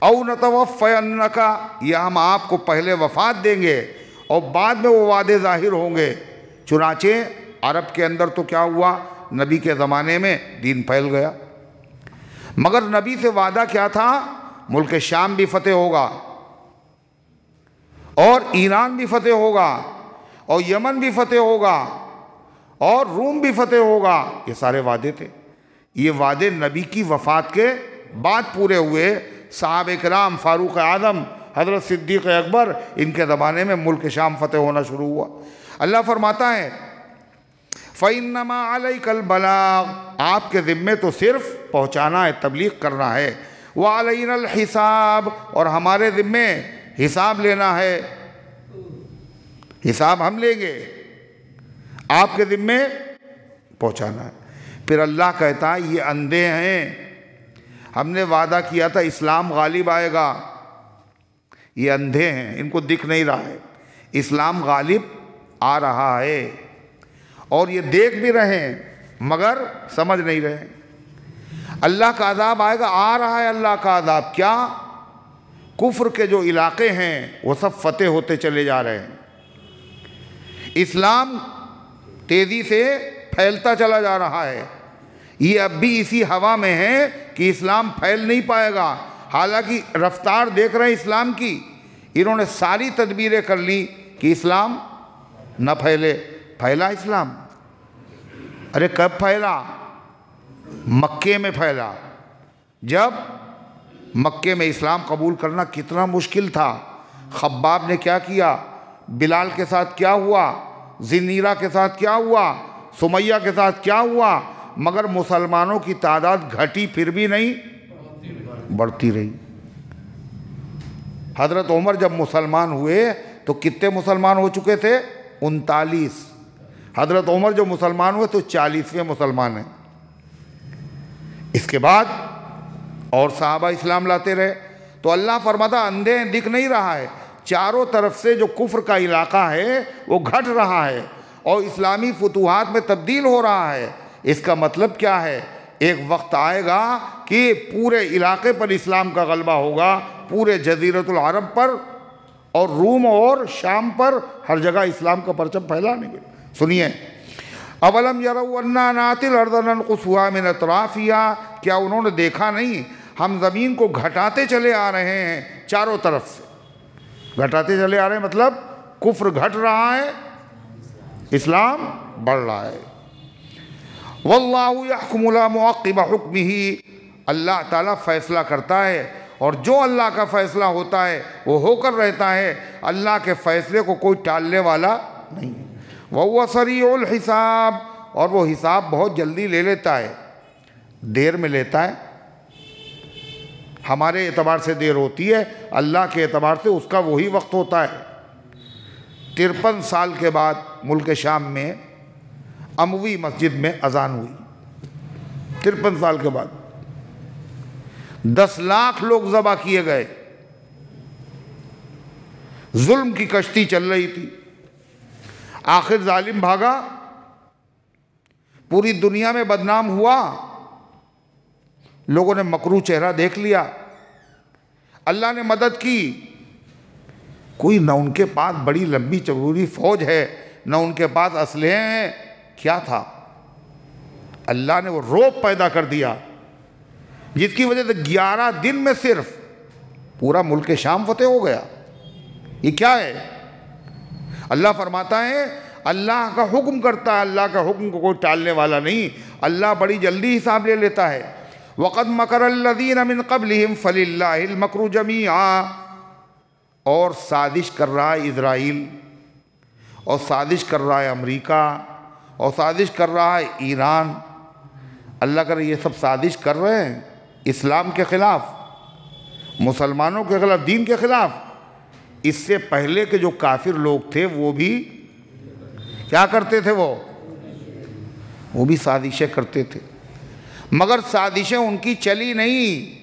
اَوْ نَتَوَفَّيَنَّكَ، یا ہم آپ کو پہلے وفات دیں گے اور بعد میں وہ وعدے ظاہر ہوں گے۔ چنانچہ عرب کے اندر تو کیا ہوا، نبی کے زمانے میں دین پھیل گیا، مگر نبی سے وعدہ کیا تھا؟ ملک شام بھی فتح ہوگا اور ایران بھی فتح ہوگا اور یمن بھی فتح ہوگا اور روم بھی فتح ہوگا، یہ سارے وعدے تھے۔ یہ وعدے نبی کی وفات کے بعد پورے ہوئے۔ صحابہ کرام، فاروق اعظم، حضرت صدیق اکبر، ان کے زمانے میں ملک شام فتح ہونا شروع ہوا۔ اللہ فرماتا ہے فَإِنَّمَا عَلَيْكَ الْبَلَاغُ، آپ کے ذمے تو صرف پہنچانا ہے، تبلیغ کرنا ہے، وَعَلَيْنَا الْحِسَابُ، اور ہمارے ذمے حساب لینا ہے، حساب ہم لیں گے، آپ کے ذمے پہنچانا ہے۔ پھر اللہ کہتا ہے یہ اندھے ہیں، ہم نے وعدہ کیا تھا اسلام غالب آئے گا، یہ اندھے ہیں، ان کو دکھ نہیں رہا ہے، اسلام غالب آ رہا ہے، اور یہ دیکھ بھی رہے ہیں مگر سمجھ نہیں رہے ہیں۔ اللہ کا عذاب آئے گا، آ رہا ہے اللہ کا عذاب، کیا؟ کفر کے جو علاقے ہیں وہ سب فتح ہوتے چلے جا رہے ہیں، اسلام تیزی سے پھیلتا چلا جا رہا ہے، یہ اب بھی اسی ہوا میں ہے کہ اسلام پھیل نہیں پائے گا، حالانکہ رفتار دیکھ رہے ہیں اسلام کی، انہوں نے ساری تدبیریں کر لی کہ اسلام نہ پھیلے، پھیلا اسلام؟ ارے کب پھیلا؟ مکے میں پھیلا، جب مکے میں اسلام قبول کرنا کتنا مشکل تھا، خباب نے کیا کیا، بلال کے ساتھ کیا ہوا، زنیرہ کے ساتھ کیا ہوا، سمیہ کے ساتھ کیا ہوا، مگر مسلمانوں کی تعداد گھٹی پھر بھی نہیں، بڑھتی رہی۔ حضرت عمر جب مسلمان ہوئے تو کتنے مسلمان ہو چکے تھے؟ 39۔ حضرت عمر جو مسلمان ہوئے تو 40ویں مسلمان ہیں۔ اس کے بعد اور صحابہ اسلام لاتے رہے، تو اللہ فرماتا اندھے دکھ نہیں رہا ہے، چاروں طرف سے جو کفر کا علاقہ ہے وہ گھٹ رہا ہے اور اسلامی فتوحات میں تبدیل ہو رہا ہے۔ اس کا مطلب کیا ہے؟ ایک وقت آئے گا کہ پورے علاقے پر اسلام کا غلبہ ہوگا، پورے جزیرۃ العرب پر اور روم اور شام پر، ہر جگہ اسلام کا پرچم پھیلانے گے۔ سنیے، اولم یروا انا ناتی الارض ننقصها من اطرافها، کیا انہوں نے دیکھا نہیں ہم زمین کو گھٹاتے چلے آ رہے ہیں، چاروں طرف سے گھٹاتے چلے آ رہے ہیں، مطلب کفر گھٹ رہا ہے، اسلام بڑھ رہا ہے۔ واللہ یحکم لا معقب حکمہ، اللہ تعالیٰ فیصلہ کرتا ہے اور جو اللہ کا فیصلہ ہوتا ہے وہ ہو کر رہتا ہے، اللہ کے فیصلے کو کوئی ٹالنے والا نہیں۔ وَهُوَ سَرِيعُ الْحِسَابِ، اور وہ حساب بہت جلدی لے لیتا ہے، دیر میں لیتا ہے، ہمارے اعتبار سے دیر ہوتی ہے، اللہ کے اعتبار سے اس کا وہی وقت ہوتا ہے۔ 53 سال کے بعد ملک شام میں اموی مسجد میں اذان ہوئی، 53 سال کے بعد 10 لاکھ لوگ ذبح کیے گئے، ظلم کی کشتی چل رہی تھی، آخر ظالم بھاگا، پوری دنیا میں بدنام ہوا، لوگوں نے مکروہ چہرہ دیکھ لیا، اللہ نے مدد کی، کوئی نہ ان کے پاس بڑی لمبی چوڑی فوج ہے، نہ ان کے پاس اسلحے ہیں، کیا تھا؟ اللہ نے وہ روب پیدا کر دیا جس کی وجہ سے 11 دن میں صرف پورا ملک شام فتح ہو گیا۔ یہ کیا ہے؟ اللہ فرماتا ہے اللہ کا حکم کرتا ہے، اللہ کا حکم کو کوئی ٹالنے والا نہیں، اللہ بڑی جلدی حساب لے لیتا ہے۔ وَقَدْ مَكَرَ الَّذِينَ مِن قَبْلِهِمْ فَلِلَّهِ الْمَكْرُ جَمِيعًا، اور سازش کر رہا ہے اسرائیل، اور سازش کر رہا ہے امریکہ، اور سازش کر رہا ہے ایران۔ اللہ کرے یہ سب سازش کر رہے ہیں اسلام کے خلاف، مسلمانوں کے خلاف، دین کے خلاف۔ اس سے پہلے کے جو کافر لوگ تھے وہ بھی کیا کرتے تھے؟ وہ بھی سازشیں کرتے تھے، مگر سازشیں ان کی چلی نہیں،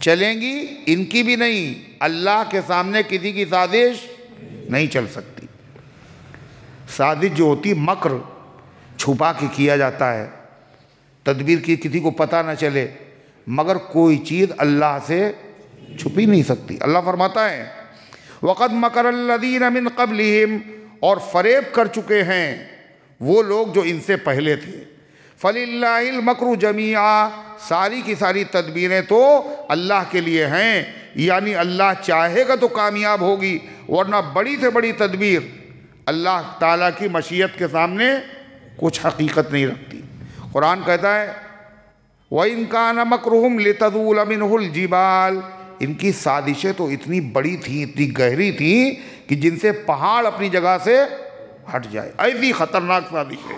چلیں گی ان کی بھی نہیں، اللہ کے سامنے کسی کی سازش نہیں چل سکتی۔ سازش جو ہوتی مکر چھپا کے کیا جاتا ہے، تدبیر کی کسی کو پتہ نہ چلے، مگر کوئی چیز اللہ سے چھپی نہیں سکتی۔ اللہ فرماتا ہے وَقَدْ مَكَرَ الَّذِينَ مِن قَبْلِهِمْ، اور فریب کر چکے ہیں وہ لوگ جو ان سے پہلے تھے۔ فَلِلَّهِ الْمَكْرُ جَمِيعًا، ساری کی ساری تدبیریں تو اللہ کے لیے ہیں، یعنی اللہ چاہے گا تو کامیاب ہوگی، ورنہ بڑی سے بڑی تدبیر اللہ تعالیٰ کی مشیت کے سامنے کچھ حقیقت نہیں رکھتی۔ قرآن کہتا ہے وَإِن كَانَ مَكْرُهُمْ لِتَزُولَ مِنْهُ الْجِبَالُ، ان کی سازشیں تو اتنی بڑی تھیں، اتنی گہری تھیں کہ جن سے پہاڑ اپنی جگہ سے ہٹ جائے، ایسی خطرناک سازش ہے۔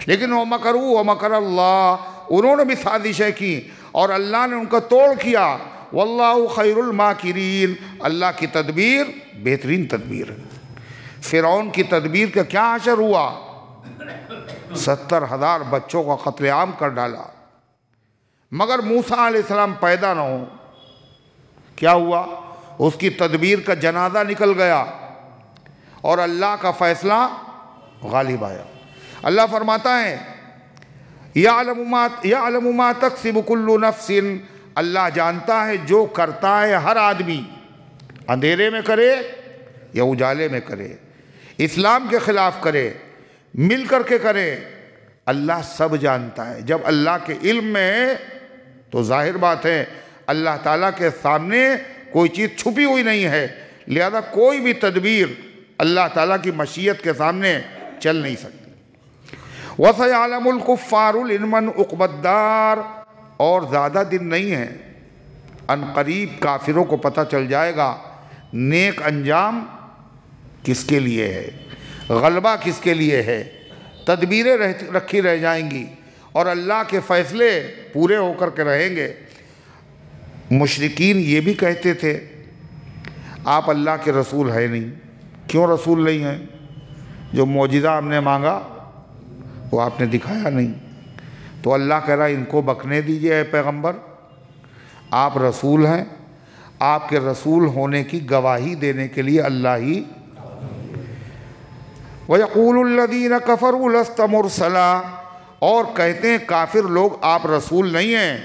لیکن وَمَكَرُوا وَمَكَرَ اللَّهُ، انہوں نے بھی سازشیں کی اور اللہ نے ان کا توڑ کیا۔ وَاللَّهُ خَيْرُ الْمَاكِرِينَ، اللہ کی تدبیر بہترین تدبیر ہے۔ فرعون کی تدبیر کا کیا حشر ہوا؟ 70,000 بچوں کا قتل عام کر ڈالا، مگر موسیٰ علیہ السلام پیدا نہ ہو۔ کیا ہوا؟ اس کی تدبیر کا جنازہ نکل گیا اور اللہ کا فیصلہ غالب آیا۔ اللہ فرماتا ہے یعلم ما تکسب کل نفس، اللہ جانتا ہے جو کرتا ہے ہر آدمی، اندھیرے میں کرے یا اجالے میں کرے، اسلام کے خلاف کرے، مل کر کے کرے، اللہ سب جانتا ہے۔ جب اللہ کے علم میں ہے تو ظاہر بات ہے اللہ تعالیٰ کے سامنے کوئی چیز چھپی ہوئی نہیں ہے، لہذا کوئی بھی تدبیر اللہ تعالیٰ کی مشیت کے سامنے چل نہیں سکتی۔ وَسَيَعْلَمُ الْكُفَّارُ لِمَنْ عُقْبَى الدَّارِ، اور زیادہ دن نہیں ہے، ان قریب کافروں کو پتہ چل جائے گا نیک انجام کس کے لیے ہے، غلبہ کس کے لیے ہے، تدبیریں رکھی رہ جائیں گی اور اللہ کے فیصلے پورے ہو کر کے رہیں گے۔ مشرکین یہ بھی کہتے تھے آپ اللہ کے رسول ہے نہیں۔ کیوں رسول نہیں ہیں؟ جو معجزہ ہم نے مانگا وہ آپ نے دکھایا نہیں۔ تو اللہ کہہ رہا ان کو بکنے دیجئے اے پیغمبر، آپ رسول ہیں، آپ کے رسول ہونے کی گواہی دینے کے لیے اللہ ہی۔ وَيَقُولُ الَّذِينَ كَفَرُوا لَسْتَ مُرْسَلًا، اور کہتے ہیں کافر لوگ آپ رسول نہیں ہیں۔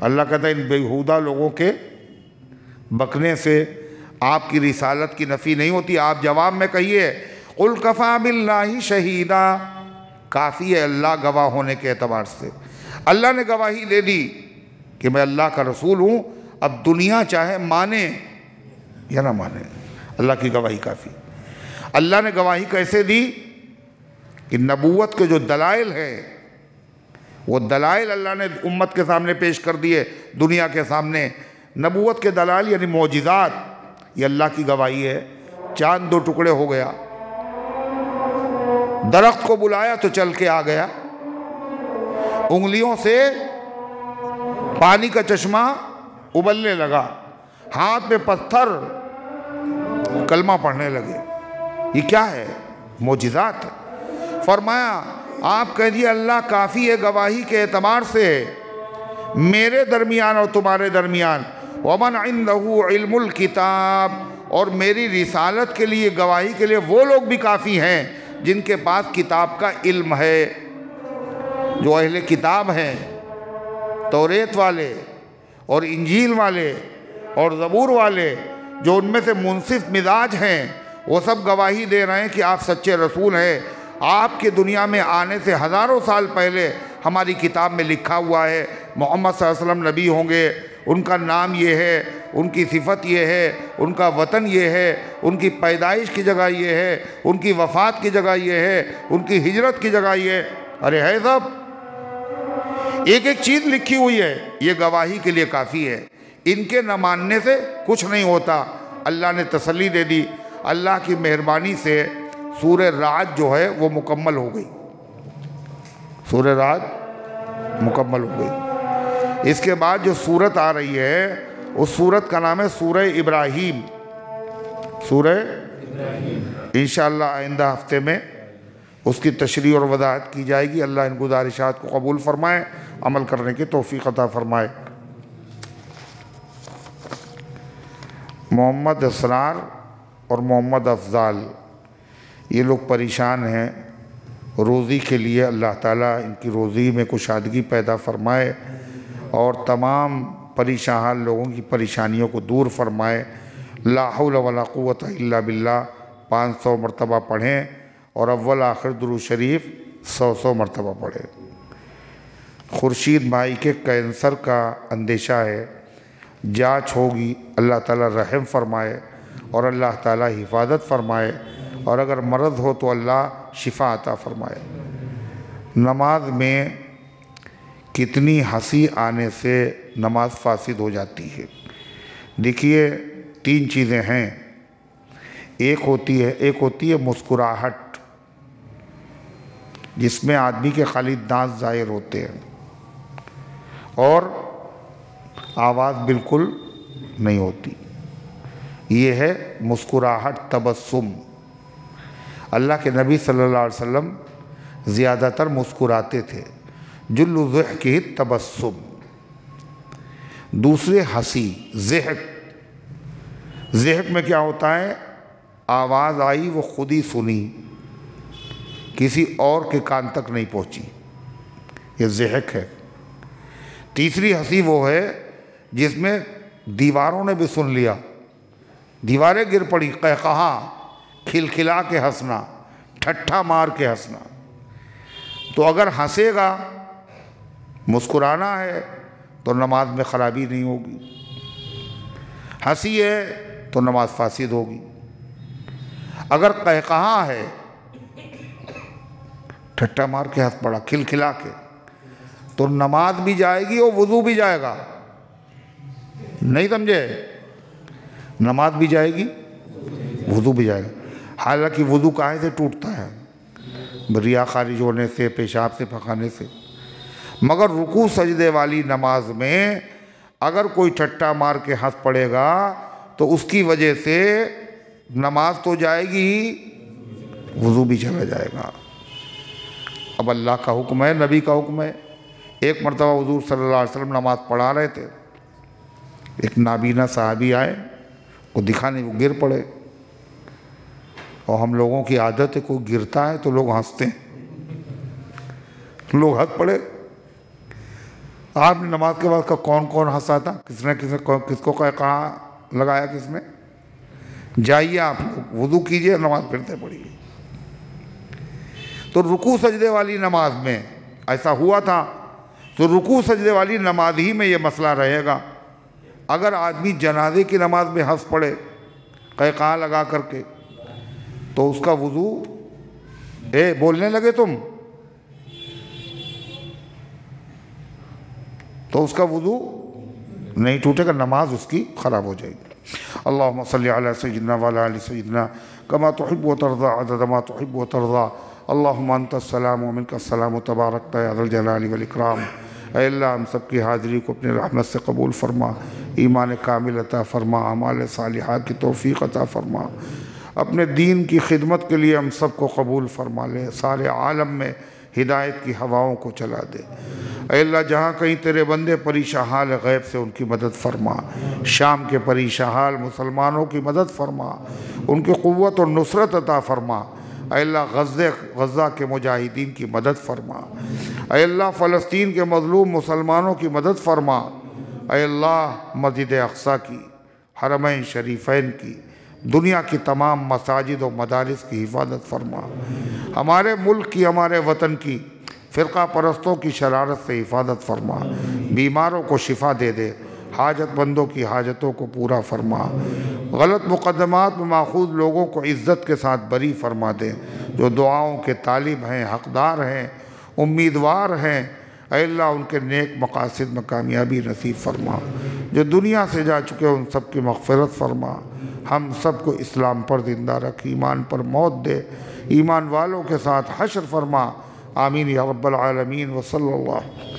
اللہ کہتا ہے ان بیہودہ لوگوں کے بکنے سے آپ کی رسالت کی نفی نہیں ہوتی۔ آپ جواب میں کہیے قُلْ كَفَى بِاللَّهِ شَهِيدًا، کافی ہے اللہ گواہ ہونے کے اعتبار سے۔ اللہ نے گواہی دے دی کہ میں اللہ کا رسول ہوں، اب دنیا چاہے مانے یا نہ مانے، اللہ کی گواہی کافی۔ اللہ نے گواہی کیسے دی کہ نبوت کے جو دلائل ہیں وہ دلائل اللہ نے امت کے سامنے پیش کر دیے، دنیا کے سامنے۔ نبوت کے دلائل یعنی معجزات، یہ اللہ کی گواہی ہے۔ چاند 2 ٹکڑے ہو گیا، درخت کو بلایا تو چل کے آ گیا، انگلیوں سے پانی کا چشمہ ابلنے لگا، ہاتھ میں پتھر کلمہ پڑھنے لگے۔ یہ کیا ہے؟ معجزات۔ فرمایا آپ کہہ دیے اللہ کافی ہے گواہی کے اعتبار سے میرے درمیان اور تمہارے درمیان۔ وَمَنْ عِنْدَهُ عِلْمُ الْكِتَابِ، اور میری رسالت کے لیے گواہی کے لیے وہ لوگ بھی کافی ہیں جن کے پاس کتاب کا علم ہے، جو اہل کتاب ہیں، توریت والے اور انجیل والے اور زبور والے، جو ان میں سے منصف مزاج ہیں، وہ سب گواہی دے رہے ہیں کہ آپ سچے رسول ہیں۔ آپ کے دنیا میں آنے سے ہزاروں سال پہلے ہماری کتاب میں لکھا ہوا ہے محمد صلی اللہ علیہ وسلم نبی ہوں گے، ان کا نام یہ ہے، ان کی صفت یہ ہے، ان کا وطن یہ ہے، ان کی پیدائش کی جگہ یہ ہے، ان کی وفات کی جگہ یہ ہے، ان کی ہجرت کی جگہ یہ ہے۔ ارے ہے سب، ایک ایک چیز لکھی ہوئی ہے، یہ گواہی کے لیے کافی ہے۔ ان کے نہ ماننے سے کچھ نہیں ہوتا۔ اللہ نے تسلی دے دی۔ اللہ کی مہربانی سے سورہ رعد جو ہے وہ مکمل ہو گئی، سورہ رعد مکمل ہو گئی۔ اس کے بعد جو سورت آ رہی ہے اس سورت کا نام ہے سورہ ابراہیم۔ سورہ انشاءاللہ آئندہ ہفتے میں اس کی تشریح اور وضاحت کی جائے گی۔ اللہ ان گزارشات کو قبول فرمائے، عمل کرنے کی توفیق عطا فرمائے۔ محمد اسرار اور محمد افضال یہ لوگ پریشان ہیں روزی کے لیے۔ اللہ تعالیٰ ان کی روزی میں کشادگی پیدا فرمائے اور تمام پریشان لوگوں کی پریشانیوں کو دور فرمائے۔ لا حول ولا قوت الا باللہ 500 مرتبہ پڑھیں اور اول آخر درود شریف 100 مرتبہ پڑھیں۔ خورشید بھائی کے کینسر کا اندیشہ ہے، جانچ ہوگی، اللہ تعالیٰ رحم فرمائے اور اللہ تعالیٰ حفاظت فرمائے، اور اگر مرض ہو تو اللہ شفا عطا فرمائے۔ نماز میں کتنی ہنسی آنے سے نماز فاسد ہو جاتی ہے؟ دیکھیے 3 چیزیں ہیں۔ ایک ہوتی ہے مسکراہٹ، جس میں آدمی کے خالی دانت ظاہر ہوتے ہیں اور آواز بالکل نہیں ہوتی، یہ ہے مسکراہٹ، تبسم۔ اللہ کے نبی صلی اللہ علیہ وسلم زیادہ تر مسکراتے تھے، جل ضحکہ تبسم۔ دوسرے ہنسی، ضحک میں کیا ہوتا ہے؟ آواز آئی وہ خود ہی سنی، کسی اور کے کان تک نہیں پہنچی، یہ ضحک ہے۔ تیسری ہنسی وہ ہے جس میں دیواروں نے بھی سن لیا، دیواریں گر پڑی، قہقہا، کھلکھلا کے ہنسنا، ٹھٹھا مار کے ہنسنا۔ تو اگر ہنسے گا، مسکرانا ہے، تو نماز میں خرابی نہیں ہوگی، ہنسی ہے تو نماز فاسد ہوگی۔ اگر قہقہا ہے، ٹھٹھا مار کے ہنس پڑا، کھلکھلا کے، تو نماز بھی جائے گی اور وضو بھی جائے گا، نہیں سمجھے؟ نماز بھی جائے گی، وضو بھی جائے گا۔ حالانکہ وضو کاہے سے ٹوٹتا ہے؟ ریا خارج ہونے سے، پیشاب سے، پخانے سے۔ مگر رکوع سجدے والی نماز میں اگر کوئی ٹھٹھا مار کے ہنس پڑے گا تو اس کی وجہ سے نماز تو جائے گی، وضو بھی چلا جائے گا۔ اب اللہ کا حکم ہے، نبی کا حکم ہے۔ ایک مرتبہ حضور صلی اللہ علیہ وسلم نماز پڑھا رہے تھے، ایک نابینا صحابی آئے، وہ دکھانے وہ گر پڑے، اور ہم لوگوں کی عادت ہے کوئی گرتا ہے تو لوگ ہنستے ہیں، لوگ ہنس پڑے۔ آپ نے نماز کے بعد کہا کون کون ہنسا تھا؟ کس کو کہا لگایا کس نے؟ جائیے آپ لوگ وضو کیجئے، نماز پھرتے پڑھیے۔ تو رکوع سجدے والی نماز میں ایسا ہوا تھا، تو رکوع سجدے والی نماز ہی میں یہ مسئلہ رہے گا۔ اگر آدمی جنازے کی نماز میں ہنس پڑے قہقہا لگا کر کے، تو اس کا وضو، بولنے لگے تم، تو اس کا وضو نہیں ٹوٹے گا، نماز اس کی خراب ہو جائے گی۔ اللہم صلی علی سیدنا وعلی آل سیدنا کما تحب و ترضى عدد ما تحب و ترضى اللہم انت السلام و منک السلام تبارکت یا ذا الجلال والاکرام۔ اے اللہ ہم سب کی حاضری کو اپنے رحمت سے قبول فرما، ایمان کامل عطا فرما، اعمال صالحہ کی توفیق عطا فرما، اپنے دین کی خدمت کے لیے ہم سب کو قبول فرما لے، سارے عالم میں ہدایت کی ہواؤں کو چلا دے۔ اے اللہ جہاں کہیں تیرے بندے پریشان حال غیب سے ان کی مدد فرما، شام کے پریشان حال مسلمانوں کی مدد فرما، ان کی قوت اور نصرت عطا فرما۔ اے اللہ غزہ کے مجاہدین کی مدد فرما، اے اللہ فلسطین کے مظلوم مسلمانوں کی مدد فرما، اے اللہ مسجد اقصیٰ کی، حرمین شریفین کی، دنیا کی تمام مساجد و مدارس کی حفاظت فرما، ہمارے ملک کی، ہمارے وطن کی فرقہ پرستوں کی شرارت سے حفاظت فرما، بیماروں کو شفا دے دے، حاجت مندوں کی حاجتوں کو پورا فرما، غلط مقدمات میں ماخوذ لوگوں کو عزت کے ساتھ بری فرما دے، جو دعاؤں کے طالب ہیں، حقدار ہیں، امیدوار ہیں، اے اللہ ان کے نیک مقاصد میں کامیابی نصیب فرما، جو دنیا سے جا چکے ان سب کی مغفرت فرما، ہم سب کو اسلام پر زندہ رکھ، ایمان پر موت دے، ایمان والوں کے ساتھ حشر فرما، آمین یا رب العالمین، وصلی اللہ